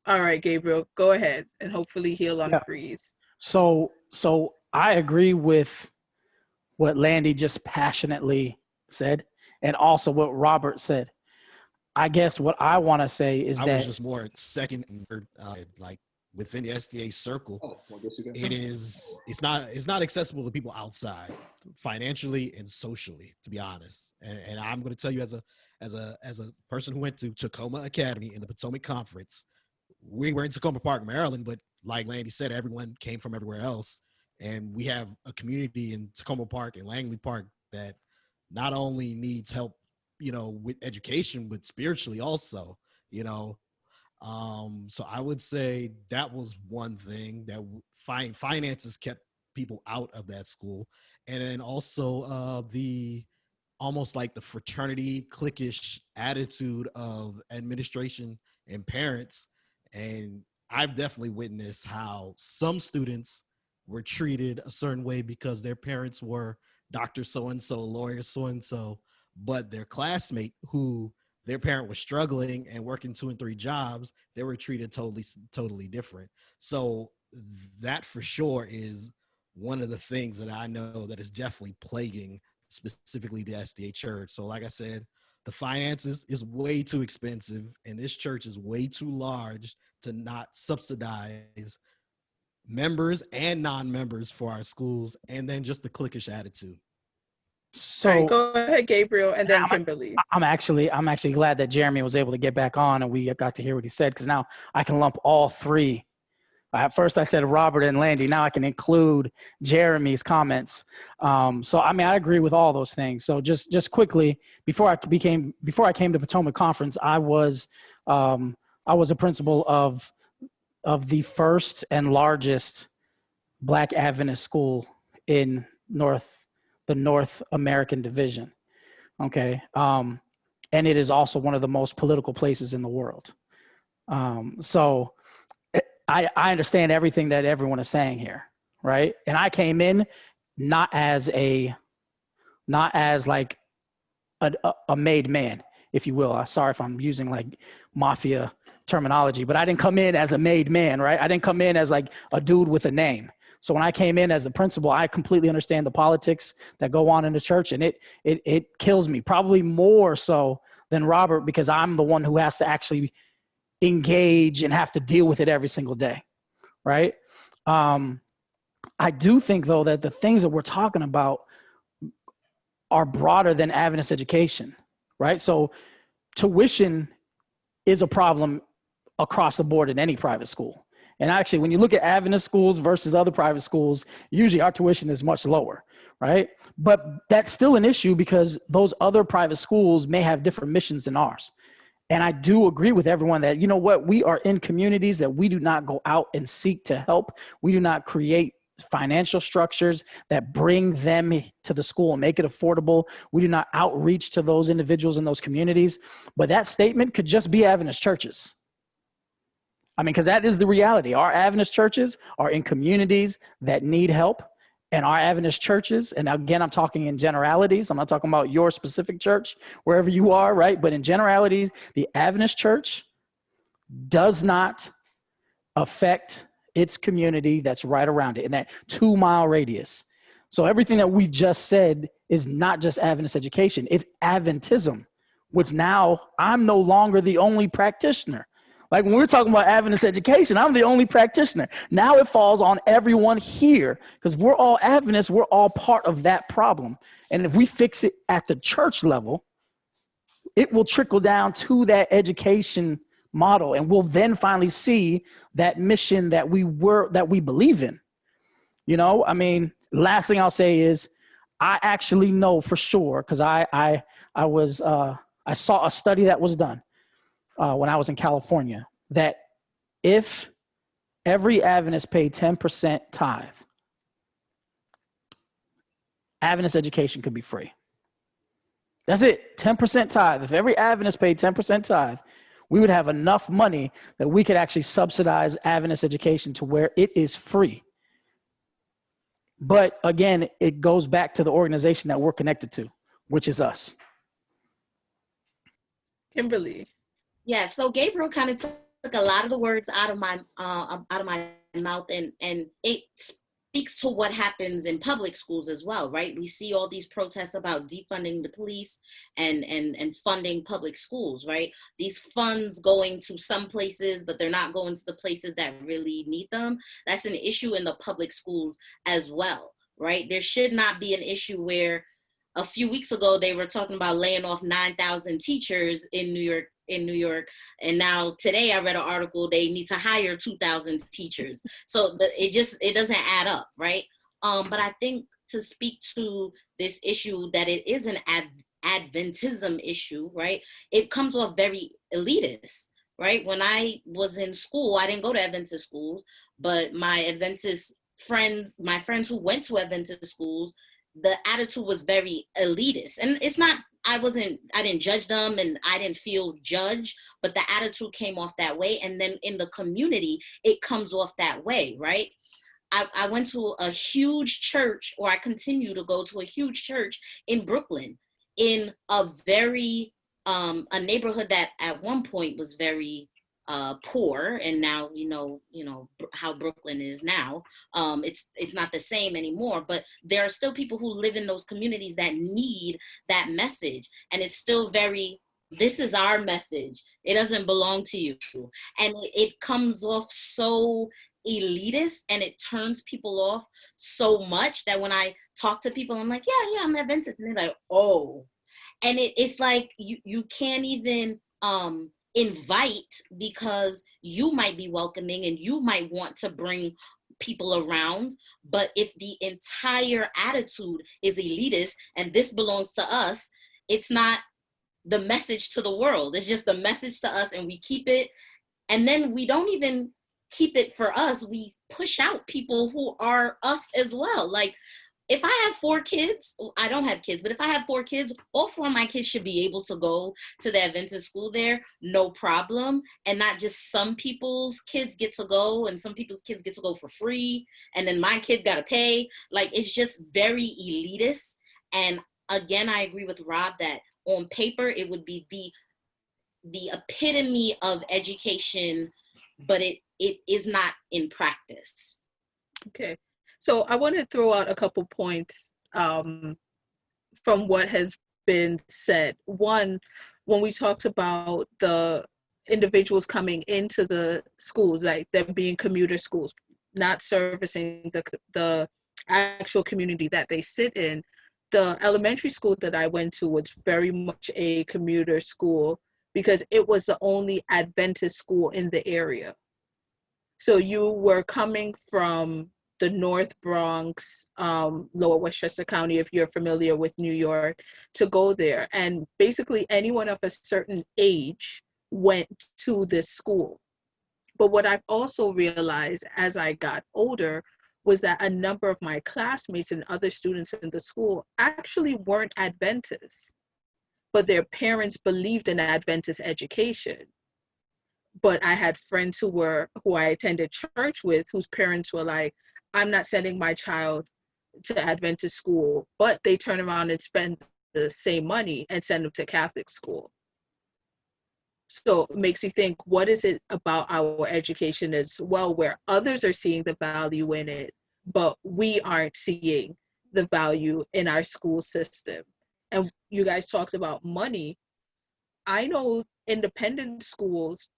All right, Gabriel, go ahead, and hopefully he'll unfreeze. So I agree with what Landy just passionately said, and also what Robert said. I guess what I want to say is that I was just more second and third, like within the SDA circle. It's not accessible to people outside, financially and socially, to be honest. And I'm going to tell you as a person who went to Tacoma Academy in the Potomac Conference. We were in Tacoma Park, Maryland, but like Landy said, everyone came from everywhere else. And we have a community in Tacoma Park and Langley Park that not only needs help, with education, but spiritually also, So I would say that was one thing that finances kept people out of that school. And then also almost like the fraternity cliquish attitude of administration and parents. And I've definitely witnessed how some students were treated a certain way because their parents were Dr. So-and-so, lawyer so-and-so, but their classmate who their parent was struggling and working 2 and 3 jobs, they were treated totally different. So that for sure is one of the things that I know that is definitely plaguing specifically the SDA church. So like I said, the finances is way too expensive, and this church is way too large to not subsidize members and non-members for our schools, and then just the cliquish attitude. So right, go ahead, Gabriel, and then Kimberly. I'm actually glad that Jeremy was able to get back on and we got to hear what he said, because now I can lump all three. At first I said Robert and Landy. Now I can include Jeremy's comments. So I agree with all those things. So just quickly, before I came to Potomac Conference, I was a principal of the first and largest Black Adventist school in the North American division. Okay. And it is also one of the most political places in the world. So I understand everything that everyone is saying here. Right. And I came in not as like a made man, if you will. Sorry if I'm using like mafia terminology, but I didn't come in as a made man, right? I didn't come in as like a dude with a name. So when I came in as the principal, I completely understand the politics that go on in the church, and it kills me, probably more so than Robert, because I'm the one who has to actually engage and have to deal with it every single day, right? I do think, though, that the things that we're talking about are broader than Adventist education, right? So tuition is a problem across the board in any private school. And actually, when you look at Adventist schools versus other private schools, usually our tuition is much lower, right? But that's still an issue because those other private schools may have different missions than ours. And I do agree with everyone that, you know what, we are in communities that we do not go out and seek to help. We do not create financial structures that bring them to the school and make it affordable. We do not outreach to those individuals in those communities. But that statement could just be Adventist churches. I mean, because that is the reality. Our Adventist churches are in communities that need help, And our Adventist churches, and again, I'm talking in generalities. I'm not talking about your specific church, wherever you are, right? But in generalities, the Adventist church does not affect its community that's right around it in that 2-mile radius. So everything that we just said is not just Adventist education, it's Adventism, which now I'm no longer the only practitioner. Like when we're talking about Adventist education, I'm the only practitioner. Now it falls on everyone here because we're all Adventists, we're all part of that problem. And if we fix it at the church level, it will trickle down to that education model, and we'll then finally see that mission that we believe in. You know, I mean, last thing I'll say is I actually know for sure, because I saw a study that was done when I was in California, that if every Adventist paid 10% tithe, Adventist education could be free. That's it, 10% tithe. If every Adventist paid 10% tithe, we would have enough money that we could actually subsidize Adventist education to where it is free. But again, it goes back to the organization that we're connected to, which is us. Kimberly. Yeah, so Gabriel kind of took a lot of the words out of my mouth, and it speaks to what happens in public schools as well, right? We see all these protests about defunding the police and funding public schools, right? These funds going to some places, but they're not going to the places that really need them. That's an issue in the public schools as well, right? There should not be an issue where a few weeks ago they were talking about laying off 9,000 teachers in New York, and now today I read an article they need to hire 2,000 teachers. So it doesn't add up, right? But I think to speak to this issue that it is an Adventism issue, right? It comes off very elitist, right? When I was in school, I didn't go to Adventist schools, but my friends who went to Adventist schools, the attitude was very elitist. And it's not, I didn't judge them and I didn't feel judged, but the attitude came off that way. And then in the community, it comes off that way, right? I went to a huge church, or I continue to go to a huge church in Brooklyn, in a very, a neighborhood that at one point was very poor, and now you know how Brooklyn is now. It's not the same anymore, but there are still people who live in those communities that need that message, and it's still very, this is our message, it doesn't belong to you. And it comes off so elitist, and it turns people off so much that when I talk to people, I'm like, yeah, I'm Adventist, and they're like, oh. And it's like you can't even invite, because you might be welcoming and you might want to bring people around, but if the entire attitude is elitist and this belongs to us, it's not the message to the world, it's just the message to us, and we keep it. And then we don't even keep it for us, we push out people who are us as well. Like, if I have 4 kids, I don't have kids, but if I have 4 kids, all 4 of my kids should be able to go to the Adventist school there, no problem. And not just some people's kids get to go and some people's kids get to go for free, and then my kid got to pay. Like, it's just very elitist. And again, I agree with Rob that on paper, it would be the epitome of education, but it is not in practice. Okay. So I want to throw out a couple points from what has been said. One, when we talked about the individuals coming into the schools, like them being commuter schools, not servicing the actual community that they sit in, the elementary school that I went to was very much a commuter school because it was the only Adventist school in the area. So you were coming from the North Bronx, Lower Westchester County, if you're familiar with New York, to go there. And basically anyone of a certain age went to this school. But what I've also realized as I got older was that a number of my classmates and other students in the school actually weren't Adventists, but their parents believed in Adventist education. But I had friends who I attended church with, whose parents were like, I'm not sending my child to Adventist school, but they turn around and spend the same money and send them to Catholic school. So it makes you think, what is it about our education as well, where others are seeing the value in it, but we aren't seeing the value in our school system? And you guys talked about money. I know independent schools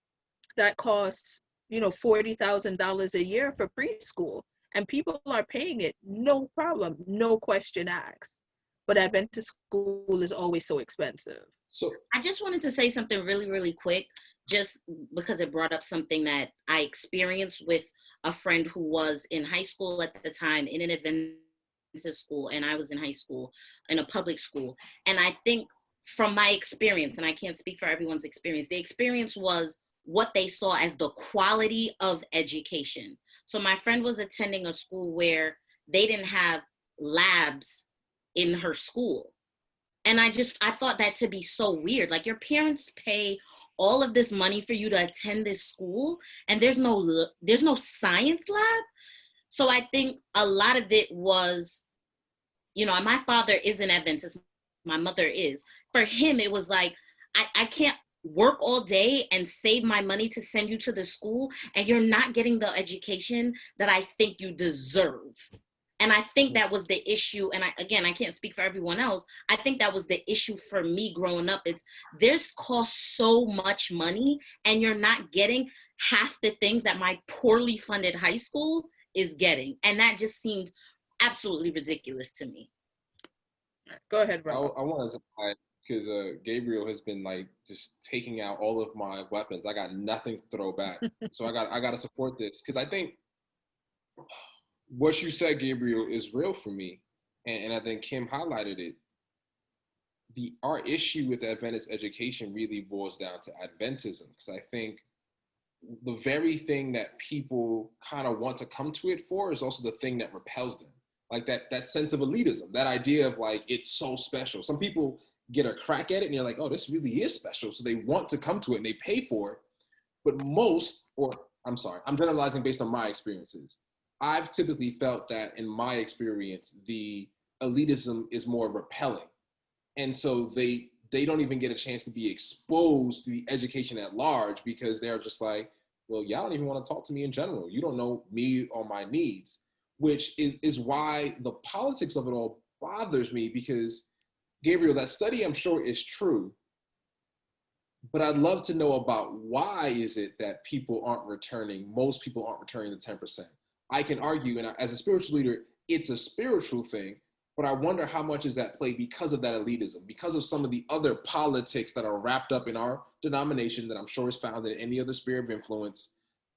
that costs, $40,000 a year for preschool, and people are paying it, no problem, no question asked. But Adventist school is always so expensive. So I just wanted to say something really, really quick, just because it brought up something that I experienced with a friend who was in high school at the time in an Adventist school, and I was in high school in a public school. And I think from my experience, and I can't speak for everyone's experience, the experience was what they saw as the quality of education. So my friend was attending a school where they didn't have labs in her school. And I thought that to be so weird. Like, your parents pay all of this money for you to attend this school, and there's no science lab. So I think a lot of it was, my father is an Adventist, my mother is. For him, it was like, I can't work all day and save my money to send you to the school, and you're not getting the education that I think you deserve. And I think that was the issue. And I can't speak for everyone else. I think that was the issue for me growing up. This costs so much money, and you're not getting half the things that my poorly funded high school is getting. And that just seemed absolutely ridiculous to me. Go ahead, Rob. I wanted to add, because Gabriel has been like just taking out all of my weapons. I got nothing to throw back. So I got to support this, because I think what you said, Gabriel, is real for me. And I think Kim highlighted it. Our issue with Adventist education really boils down to Adventism, because I think the very thing that people kind of want to come to it for is also the thing that repels them. Like that sense of elitism, that idea of like, it's so special. Some people get a crack at it and you're like, oh, this really is special. So they want to come to it and they pay for it. But I'm generalizing based on my experiences. I've typically felt that in my experience, the elitism is more repelling. And so they don't even get a chance to be exposed to the education at large, because they're just like, well, y'all don't even want to talk to me in general. You don't know me or my needs, which is why the politics of it all bothers me, because Gabriel, that study I'm sure is true, but I'd love to know about why is it that most people aren't returning the 10%. I can argue, and as a spiritual leader, it's a spiritual thing, but I wonder how much is at play because of that elitism, because of some of the other politics that are wrapped up in our denomination that I'm sure is found in any other sphere of influence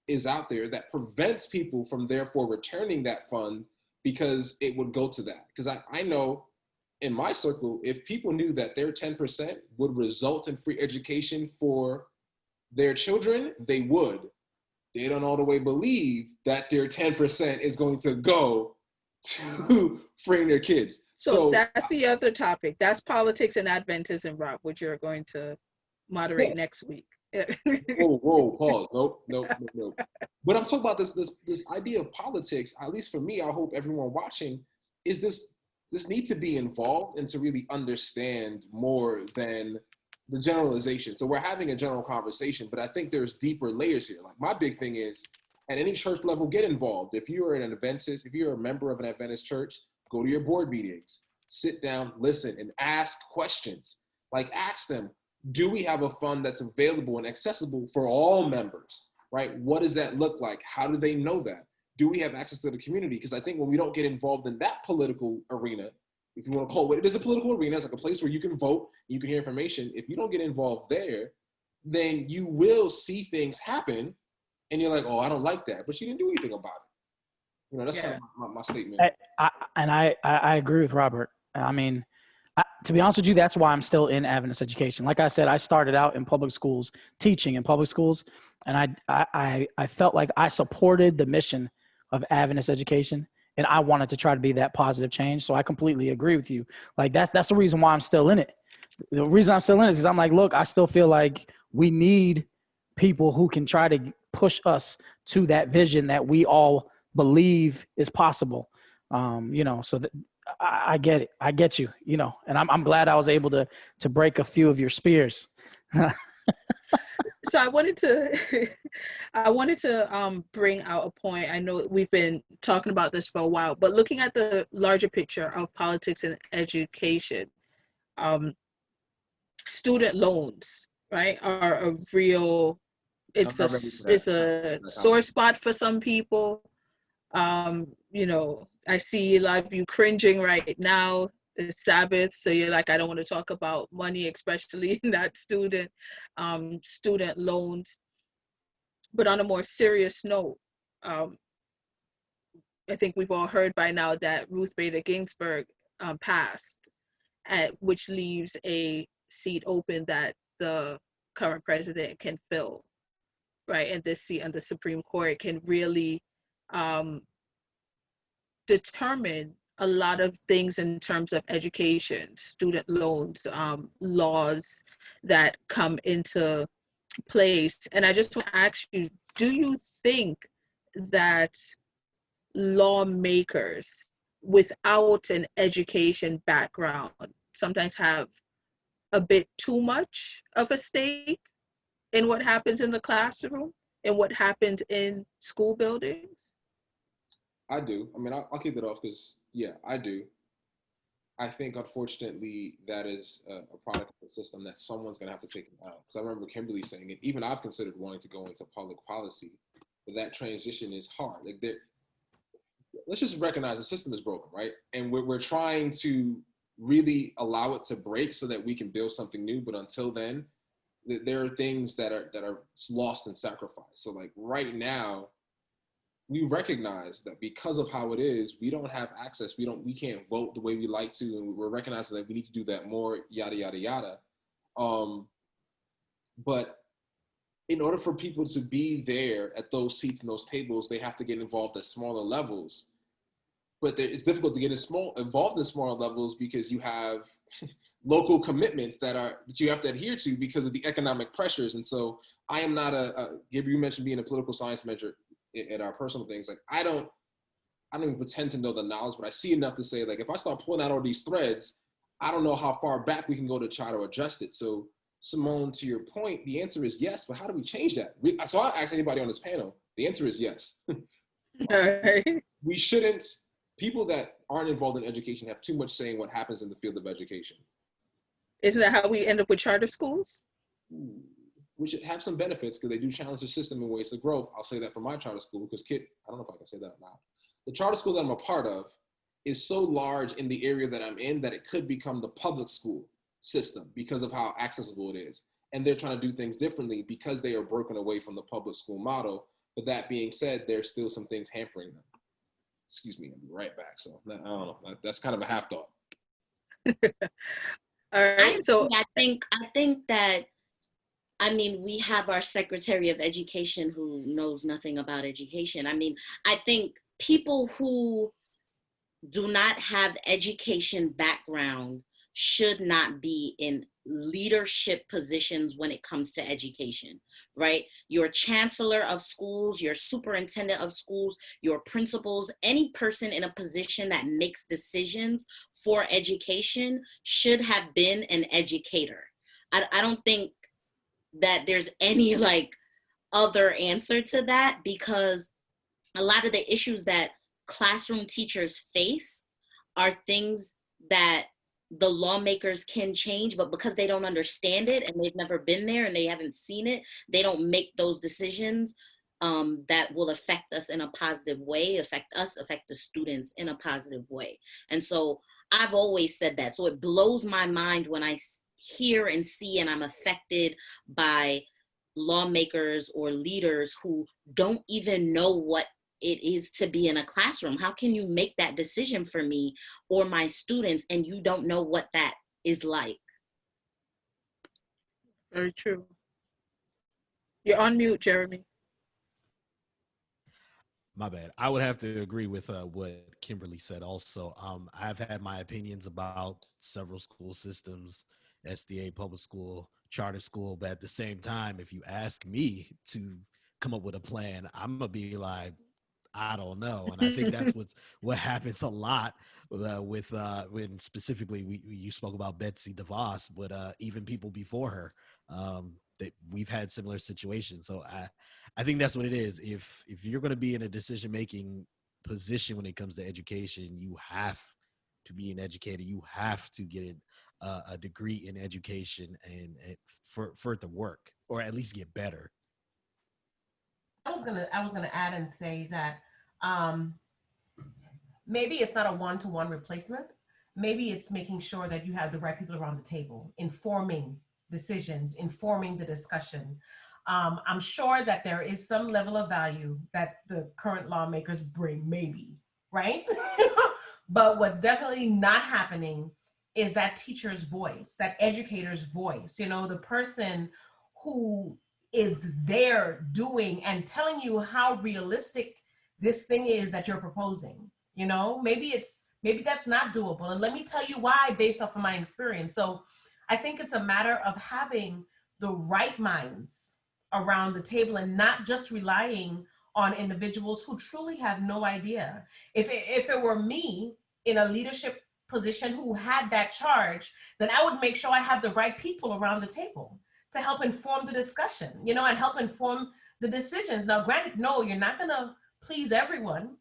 is out there that prevents people from therefore returning that fund, because it would go to that. Because I know in my circle, if people knew that their 10% would result in free education for their children, they would. They don't all the way believe that their 10% is going to go to freeing their kids. So that's the other topic. That's politics and Adventism, Rob, which you're going to moderate next week. Whoa, pause. Nope. But I'm talking about this idea of politics, at least for me, I hope everyone watching, is this need to be involved and to really understand more than the generalization. So we're having a general conversation, but I think there's deeper layers here. Like, my big thing is, at any church level, get involved. If you're an Adventist, if you're a member of an Adventist church, go to your board meetings, sit down, listen, and ask questions. Like, ask them, do we have a fund that's available and accessible for all members, right? What does that look like? How do they know that? Do we have access to the community? Because I think when we don't get involved in that political arena, if you want to call it what it is, a political arena, it's like a place where you can vote, you can hear information. If you don't get involved there, then you will see things happen and you're like, oh, I don't like that, but you didn't do anything about it. That's kind of my statement. I agree with Robert. I mean, to be honest with you, that's why I'm still in Adventist education. Like I said, I started out in public schools, teaching in public schools, and I felt like I supported the mission of Adventist education, and I wanted to try to be that positive change. So I completely agree with you. Like, that's the reason why I'm still in it. The reason I'm still in it is I'm like, look, I still feel like we need people who can try to push us to that vision that we all believe is possible. You know, so that I get it. I get you, you know, and I'm glad I was able to break a few of your spears. So I wanted to I wanted to bring out a point. I know we've been talking about this for a while, but looking at the larger picture of politics and education, um, student loans, right, are a real, I'm not ready for that. it's a That sore conversation. spot for some people. You know, I see a lot of you cringing right now. It's Sabbath, so you're like, I don't want to talk about money, especially not student loans. But on a more serious note, um, I think we've all heard by now that Ruth Bader Ginsburg passed, which leaves a seat open that the current president can fill, right? And this seat on the Supreme Court can really um, determine a lot of things in terms of education, student loans, laws that come into place. And I just want to ask you, do you think that lawmakers without an education background sometimes have a bit too much of a stake in what happens in the classroom and what happens in school buildings? I do. I mean, I'll kick it off because yeah, I do. I think unfortunately that is a product of the system that someone's going to have to take it out. Because I remember Kimberly saying it. Even I've considered wanting to go into public policy, but that transition is hard. Like, let's just recognize the system is broken, right? And we're trying to really allow it to break so that we can build something new. But until then, there are things that are lost and sacrificed. So like right now, we recognize that because of how it is, we don't have access. We can't vote the way we like to, and we're recognizing that we need to do that more. Yada yada yada. Um, but in order for people to be there at those seats and those tables, they have to get involved at smaller levels. But it's difficult to get involved in smaller levels because you have local commitments that you have to adhere to because of the economic pressures. And so I am not Gabriel, you mentioned being a political science major at our personal things. Like I don't even pretend to know the knowledge, but I see enough to say, like, if I start pulling out all these threads, I don't know how far back we can go to try to adjust it. So Simone, to your point, the answer is yes, but how do we change that? So I'll ask anybody on this panel, the answer is yes. Right. We shouldn't, people that aren't involved in education have too much say in what happens in the field of education. Isn't that how we end up with charter schools? We should have some benefits because they do challenge the system in ways of growth. I'll say that for my charter school because I don't know if I can say that now. The charter school that I'm a part of is so large in the area that I'm in that it could become the public school system because of how accessible it is. And they're trying to do things differently because they are broken away from the public school model. But that being said, there's still some things hampering them. Excuse me, I'll be right back. So I don't know. That's kind of a half thought. All right. So I think that, I mean, we have our Secretary of Education who knows nothing about education. I mean, I think people who do not have education background should not be in leadership positions when it comes to education, right? Your chancellor of schools, your superintendent of schools, your principals, any person in a position that makes decisions for education should have been an educator. I don't think that there's any like other answer to that, because a lot of the issues that classroom teachers face are things that the lawmakers can change, but because they don't understand it and they've never been there and they haven't seen it, they don't make those decisions that will affect us in a positive way, affect the students in a positive way. And so I've always said that. So it blows my mind when I hear and see and I'm affected by lawmakers or leaders who don't even know what it is to be in a classroom. How can you make that decision for me or my students and you don't know what that is like? very true. You're on mute, Jeremy. My bad. I would have to agree with what Kimberly said also. I've had my opinions about several school systems, SDA, public school, charter school, but at the same time, if you ask me to come up with a plan, I'm going to be like, I don't know. And I think that's what happens a lot with when specifically you spoke about Betsy DeVos, but even people before her, that we've had similar situations. So I think that's what it is. If you're going to be in a decision making position when it comes to education, you have to be an educator. You have to get a degree in education and for it to work, or at least get better. I was gonna add and say that um, maybe it's not a one-to-one replacement. Maybe it's making sure that you have the right people around the table, informing decisions, informing the discussion. I'm sure that there is some level of value that the current lawmakers bring, maybe, right? But what's definitely not happening is that teacher's voice, that educator's voice, you know, the person who is there doing and telling you how realistic this thing is that you're proposing. You know, maybe that's not doable. And let me tell you why, based off of my experience. So I think it's a matter of having the right minds around the table and not just relying on individuals who truly have no idea. If it were me in a leadership position who had that charge, then I would make sure I have the right people around the table to help inform the discussion, you know, and help inform the decisions. Now, granted, no, you're not gonna please everyone,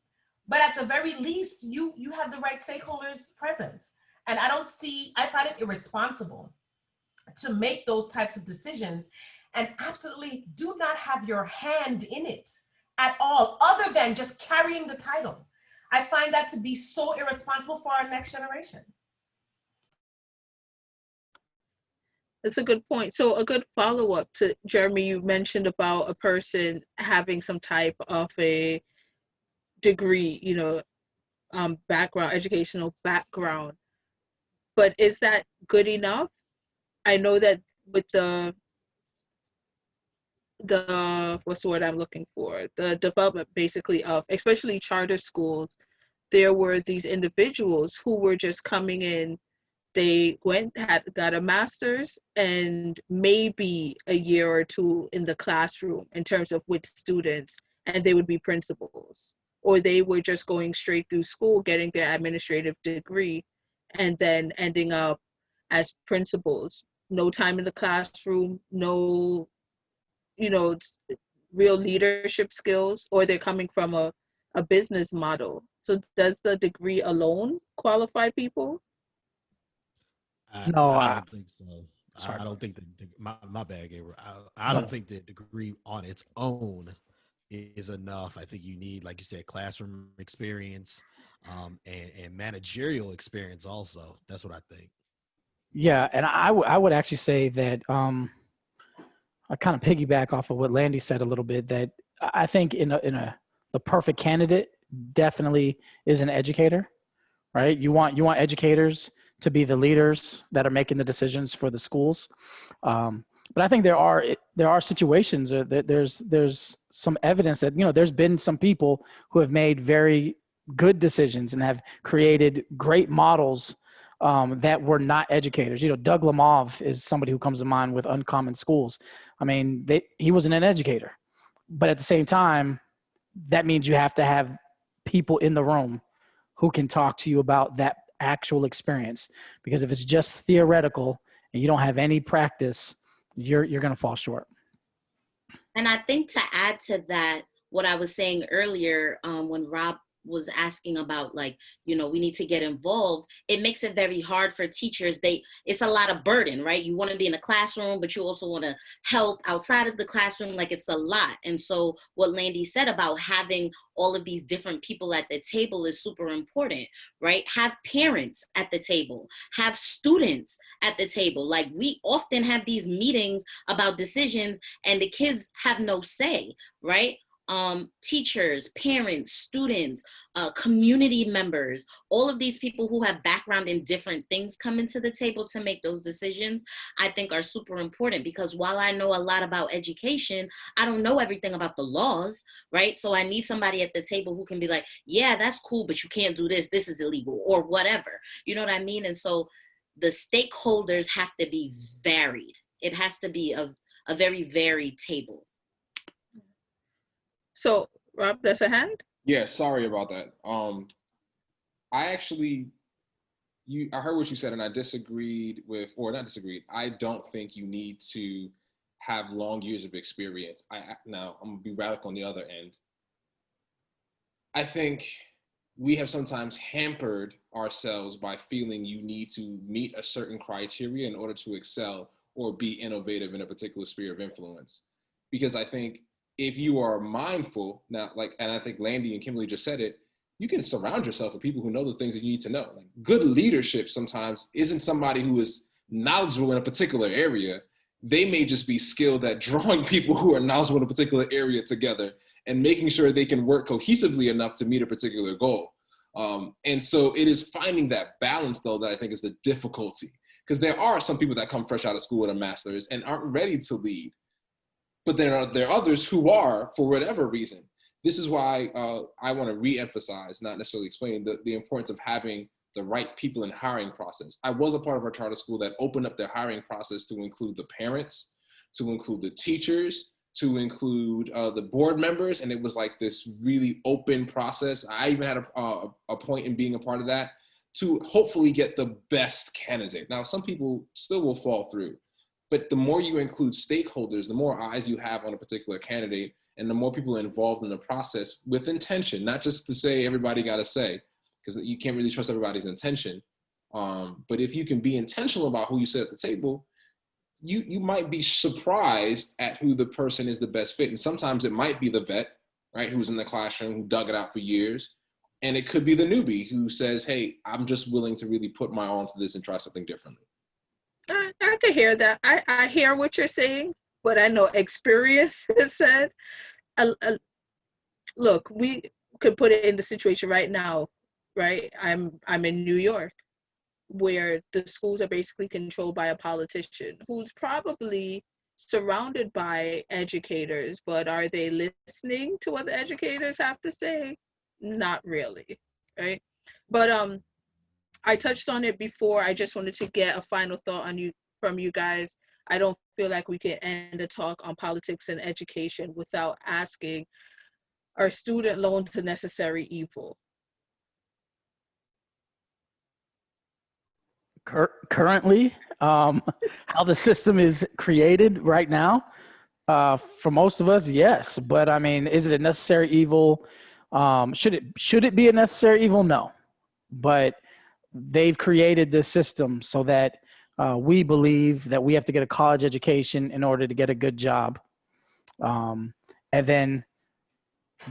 but at the very least, you have the right stakeholders present. And I find it irresponsible to make those types of decisions and absolutely do not have your hand in it at all, other than just carrying the title. I find that to be so irresponsible for our next generation. That's a good point. So a good follow-up to Jeremy, you mentioned about a person having some type of a degree, background, educational background. But is that good enough? I know that with the what's the word I'm looking for? The development basically of especially charter schools, there were these individuals who were just coming in. They got a master's and maybe a year or two in the classroom in terms of with students, and they would be principals. Or they were just going straight through school, getting their administrative degree, and then ending up as principals. No time in the classroom, no, you know, real leadership skills, or they're coming from a business model. So does the degree alone qualify people? No, I don't think so. sorry. I don't think that my bad, Gabriel. I don't think the degree on its own is enough. I think you need, like you said, classroom experience, and managerial experience also. That's what I think. Yeah, and I would actually say that I kind of piggyback off of what Landy said a little bit. That I think the perfect candidate definitely is an educator, right? You want educators to be the leaders that are making the decisions for the schools. But I think there are situations that there's some evidence that, there's been some people who have made very good decisions and have created great models that were not educators. Doug Lemov is somebody who comes to mind with Uncommon Schools. I mean, he wasn't an educator, but at the same time, that means you have to have people in the room who can talk to you about that actual experience. Because if it's just theoretical and you don't have any practice, you're going to fall short. And I think to add to that, what I was saying earlier, when Rob was asking about, like, we need to get involved, it makes it very hard for teachers. It's a lot of burden, right? You want to be in a classroom, but you also want to help outside of the classroom. Like, it's a lot. And so what Landy said about having all of these different people at the table is super important, right? Have parents at the table, have students at the table. Like, we often have these meetings about decisions and the kids have no say, right? Teachers, parents, students, community members, all of these people who have background in different things come into the table to make those decisions, I think are super important. Because while I know a lot about education, I don't know everything about the laws, right? So I need somebody at the table who can be like, yeah, that's cool, but you can't do this. This is illegal, or whatever. You know what I mean? And so the stakeholders have to be varied. It has to be a very varied table. So, Rob, that's a hand. Yeah, sorry about that. I actually, I heard what you said, and I disagreed with, or not disagreed. I don't think you need to have long years of experience. Now I'm gonna be radical on the other end. I think we have sometimes hampered ourselves by feeling you need to meet a certain criteria in order to excel or be innovative in a particular sphere of influence. Because I think if you are mindful now, like, and I think Landy and Kimberly just said it, you can surround yourself with people who know the things that you need to know. Like, good leadership sometimes isn't somebody who is knowledgeable in a particular area. They may just be skilled at drawing people who are knowledgeable in a particular area together and making sure they can work cohesively enough to meet a particular goal. And so it is finding that balance, though, that I think is the difficulty. Because there are some people that come fresh out of school with a master's and aren't ready to lead. But there are others who are, for whatever reason. This is why I want to re-emphasize, not necessarily explain, the importance of having the right people in hiring process. I was a part of our charter school that opened up their hiring process to include the parents, to include the teachers, to include the board members. And it was like this really open process. I even had a point in being a part of that to hopefully get the best candidate. Now, some people still will fall through, but the more you include stakeholders, the more eyes you have on a particular candidate, and the more people involved in the process with intention, not just to say everybody got to say, because you can't really trust everybody's intention. But if you can be intentional about who you sit at the table, you might be surprised at who the person is the best fit. And sometimes it might be the vet, right, who's in the classroom, who dug it out for years. And it could be the newbie who says, hey, I'm just willing to really put my all into this and try something differently. I could hear that. I hear what you're saying, but I know experience has said, look, we could put it in the situation right now, right? I'm in New York, where the schools are basically controlled by a politician who's probably surrounded by educators, but are they listening to what the educators have to say? Not really, right? But I touched on it before. I just wanted to get a final thought on you from you guys. I don't feel like we can end a talk on politics and education without asking, are student loans a necessary evil? Currently, how the system is created right now, for most of us, yes. But I mean, is it a necessary evil? Should it be a necessary evil? No. But they've created this system so that we believe that we have to get a college education in order to get a good job. And then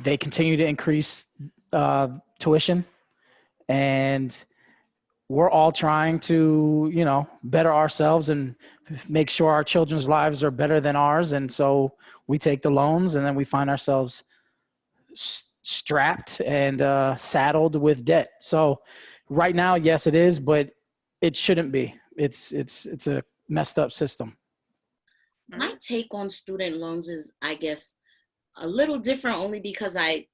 they continue to increase tuition, and we're all trying to, better ourselves and make sure our children's lives are better than ours. And so we take the loans, and then we find ourselves strapped and saddled with debt. So right now, yes, it is, but it shouldn't be. It's a messed up system. My take on student loans is, I guess, a little different only because I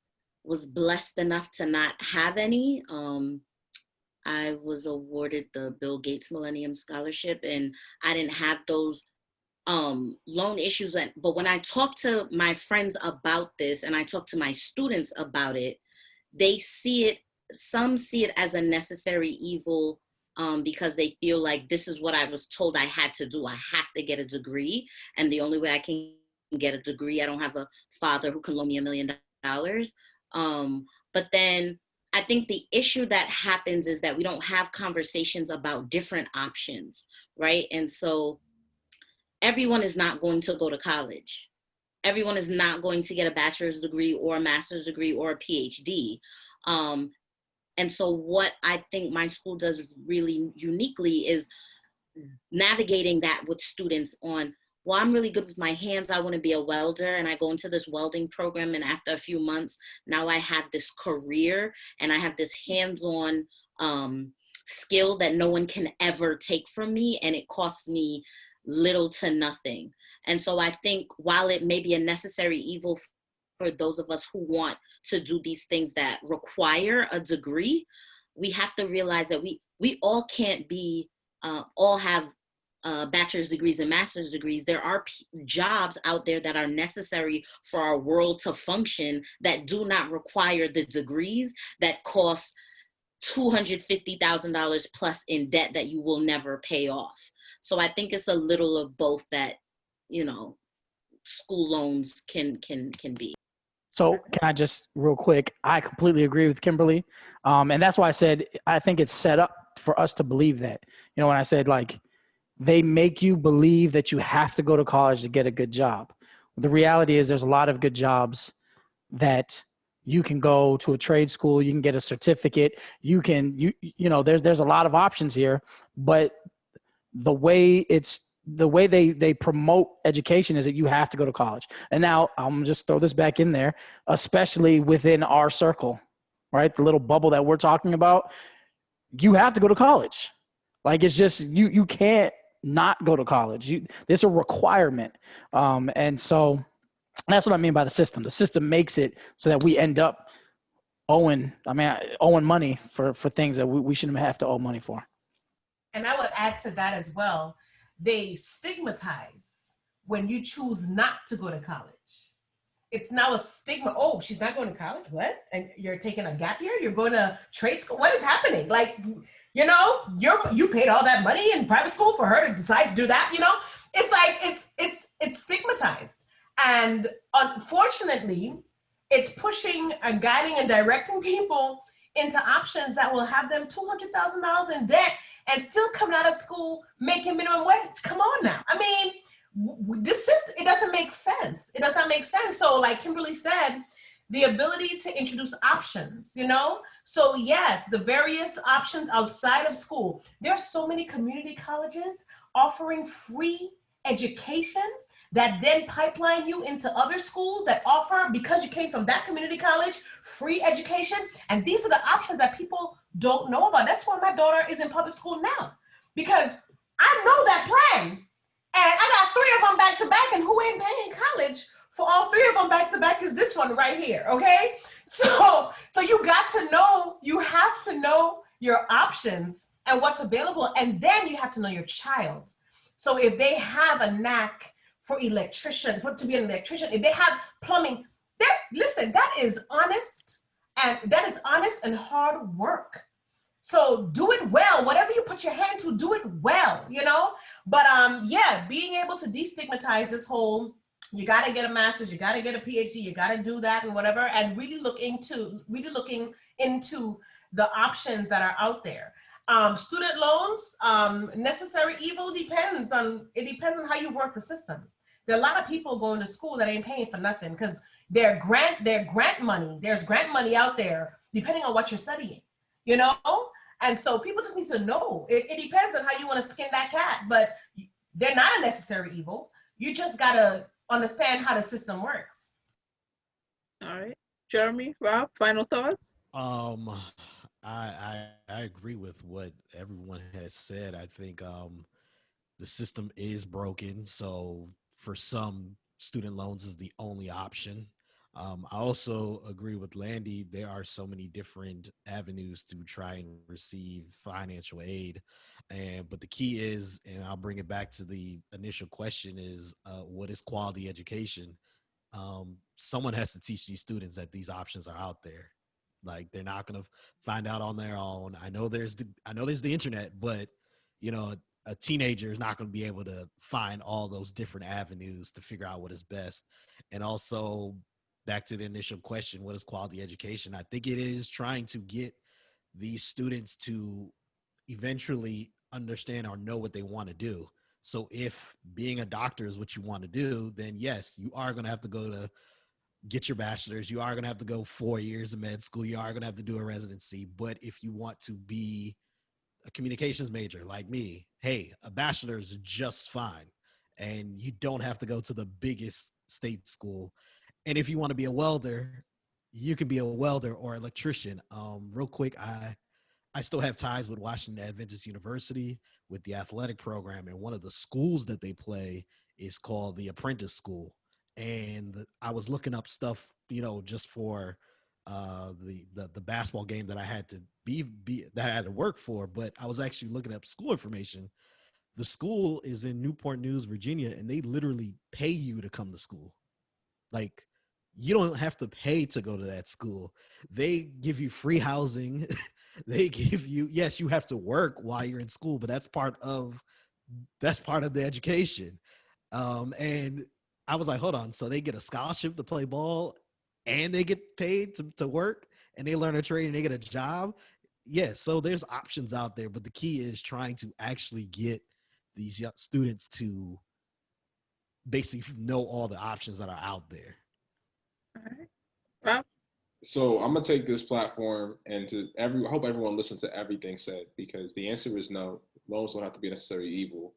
was blessed enough to not have any. I was awarded the Bill Gates Millennium Scholarship, and I didn't have those loan issues. But when I talk to my friends about this, and I talk to my students about it, they see it, some see it as a necessary evil, because they feel like this is what I was told I had to do. I have to get a degree. And the only way I can get a degree, I don't have a father who can loan me $1 million. But then I think the issue that happens is that we don't have conversations about different options, right? And so everyone is not going to go to college. Everyone is not going to get a bachelor's degree or a master's degree or a PhD. And so what I think my school does really uniquely is navigating that with students on, well, I'm really good with my hands. I want to be a welder. And I go into this welding program. And after a few months, now I have this career and I have this hands-on skill that no one can ever take from me. And it costs me little to nothing. And so I think while it may be a necessary evil for those of us who want to do these things that require a degree, we have to realize that we all can't be, all have bachelor's degrees and master's degrees, there are jobs out there that are necessary for our world to function that do not require the degrees that cost $250,000 plus in debt that you will never pay off. So I think it's a little of both that, you know, school loans can be. So can I just real quick? I completely agree with Kimberly, and that's why I said I think it's set up for us to believe that. You know, when I said like they make you believe that you have to go to college to get a good job. The reality is there's a lot of good jobs that you can go to a trade school, you can get a certificate, you know, there's a lot of options here, but the way they promote education is that you have to go to college. And now I'm just throw this back in there, especially within our circle, right? The little bubble that we're talking about, you have to go to college. Like it's just you can't not go to college. There's a requirement, and so that's what I mean by the system. The system makes it so that we end up owing money for things that we shouldn't have to owe money for. And I would add to that as well, they stigmatize when you choose not to go to college. It's now a stigma. Oh, she's not going to college? What? And you're taking a gap year? You're going to trade school? What is happening? Like, you know, you paid all that money in private school for her to decide to do that, you know? It's like, it's stigmatized. And unfortunately, it's pushing and guiding and directing people into options that will have them $200,000 in debt and still coming out of school making minimum wage. Come on now. I mean, this system, it doesn't make sense. It does not make sense. So like Kimberly said, the ability to introduce options, you know? So yes, the various options outside of school. There are so many community colleges offering free education that then pipeline you into other schools that offer, because you came from that community college, free education. And these are the options that people don't know about. That's why my daughter is in public school now, because I know that plan. And I got 3 of them back to back, and who ain't paying college for all 3 of them back to back is this one right here, okay? So you got to know, you have to know your options and what's available, and then you have to know your child. So if they have a knack for electrician, to be an electrician, if they have plumbing, listen, that is honest and hard work. So do it well. Whatever you put your hand to, do it well, you know? But yeah, being able to destigmatize this whole, you got to get a master's, you got to get a PhD, you got to do that and whatever, and really looking into the options that are out there. Student loans, necessary evil depends on how you work the system. There are a lot of people going to school that ain't paying for nothing because there's grant money out there depending on what you're studying, you know? And so people just need to know. It depends on how you want to skin that cat, but they're not a necessary evil. You just got to understand how the system works. All right. Jeremy, Rob, final thoughts? I agree with what everyone has said. I think the system is broken. So for some, student loans is the only option. I also agree with Landy. There are so many different avenues to try and receive financial aid. But the key is, and I'll bring it back to the initial question, is what is quality education? Someone has to teach these students that these options are out there. Like they're not going to find out on their own. I know there's the internet, but you know, a teenager is not going to be able to find all those different avenues to figure out what is best. And also back to the initial question, what is quality education? I think it is trying to get these students to eventually understand or know what they want to do. So if being a doctor is what you want to do, then yes, you are going to have to go to get your bachelor's. You are going to have to go 4 years of med school. You are going to have to do a residency. But if you want to be a communications major like me, hey, a bachelor's is just fine. And you don't have to go to the biggest state school. And if you want to be a welder, you can be a welder or electrician. Real quick, I still have ties with Washington Adventist University with the athletic program. And one of the schools that they play is called the Apprentice School. And I was looking up stuff, you know, just for the basketball game that I had to that I had to work for, but I was actually looking up school information. The school is in Newport News, Virginia, and they literally pay you to come to school. Like, you don't have to pay to go to that school. They give you free housing. They give you, yes, you have to work while you're in school, but that's part of the education. And I was like, hold on. So they get a scholarship to play ball and they get paid to work and they learn a trade and they get a job. Yeah. So there's options out there, but the key is trying to actually get these young students to basically know all the options that are out there. All right. Rob? So I'm gonna take this platform and I hope everyone listens to everything said, because the answer is no. Loans don't have to be necessarily evil,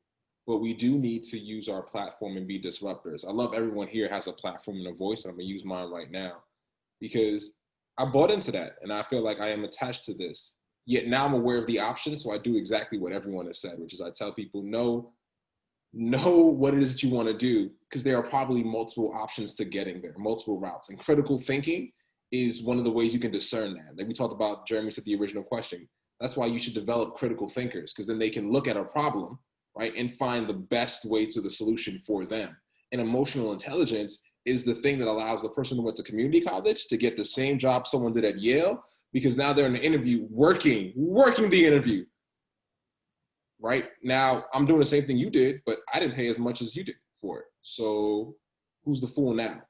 but we do need to use our platform and be disruptors. I love everyone here has a platform and a voice, and I'm gonna use mine right now because I bought into that and I feel like I am attached to this. Yet now I'm aware of the options, so I do exactly what everyone has said, which is I tell people, know what it is that you want to do, because there are probably multiple options to getting there, multiple routes. And critical thinking is one of the ways you can discern that. Like we talked about, Jeremy said the original question. That's why you should develop critical thinkers, because then they can look at a problem, right, and find the best way to the solution for them. And emotional intelligence is the thing that allows the person who went to community college to get the same job someone did at Yale, because now they're in the interview working the interview. Right now, I'm doing the same thing you did, but I didn't pay as much as you did for it. So who's the fool now?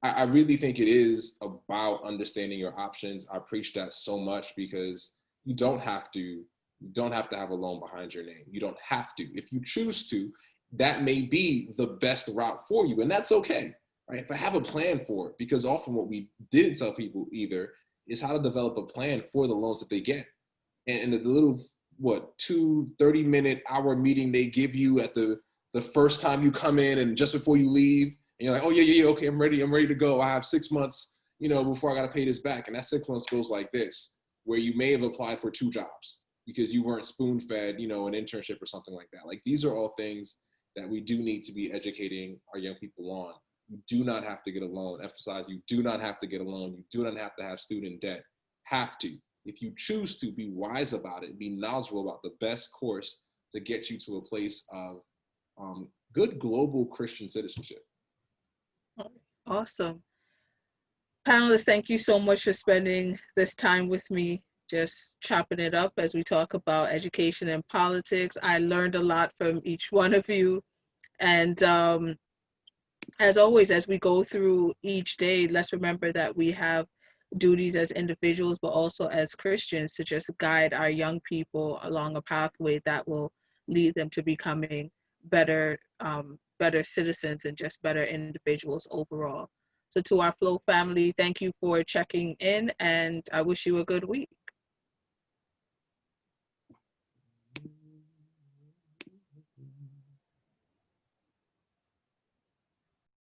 I really think it is about understanding your options. I preach that so much because you don't have to have a loan behind your name. You don't have to. If you choose to, that may be the best route for you, and that's okay, right? But have a plan for it, because often what we didn't tell people either is how to develop a plan for the loans that they get. And the little 30-minute hour meeting they give you at the first time you come in and just before you leave, and you're like, oh yeah, okay, I'm ready to go. I have 6 months, before I got to pay this back. And that 6 months goes like this, where you may have applied for 2 jobs because you weren't spoon-fed, an internship or something like that. Like, these are all things that we do need to be educating our young people on. You do not have to get a loan. Emphasize, you do not have to get a loan. You do not have to have student debt. Have to. If you choose to, be wise about it, be knowledgeable about the best course to get you to a place of good global Christian citizenship. Awesome. Panelists, thank you so much for spending this time with me, just chopping it up as we talk about education and politics. I learned a lot from each one of you. And as always, as we go through each day, let's remember that we have duties as individuals, but also as Christians, to just guide our young people along a pathway that will lead them to becoming better citizens and just better individuals overall. So to our F.L.O.W family, thank you for checking in, and I wish you a good week.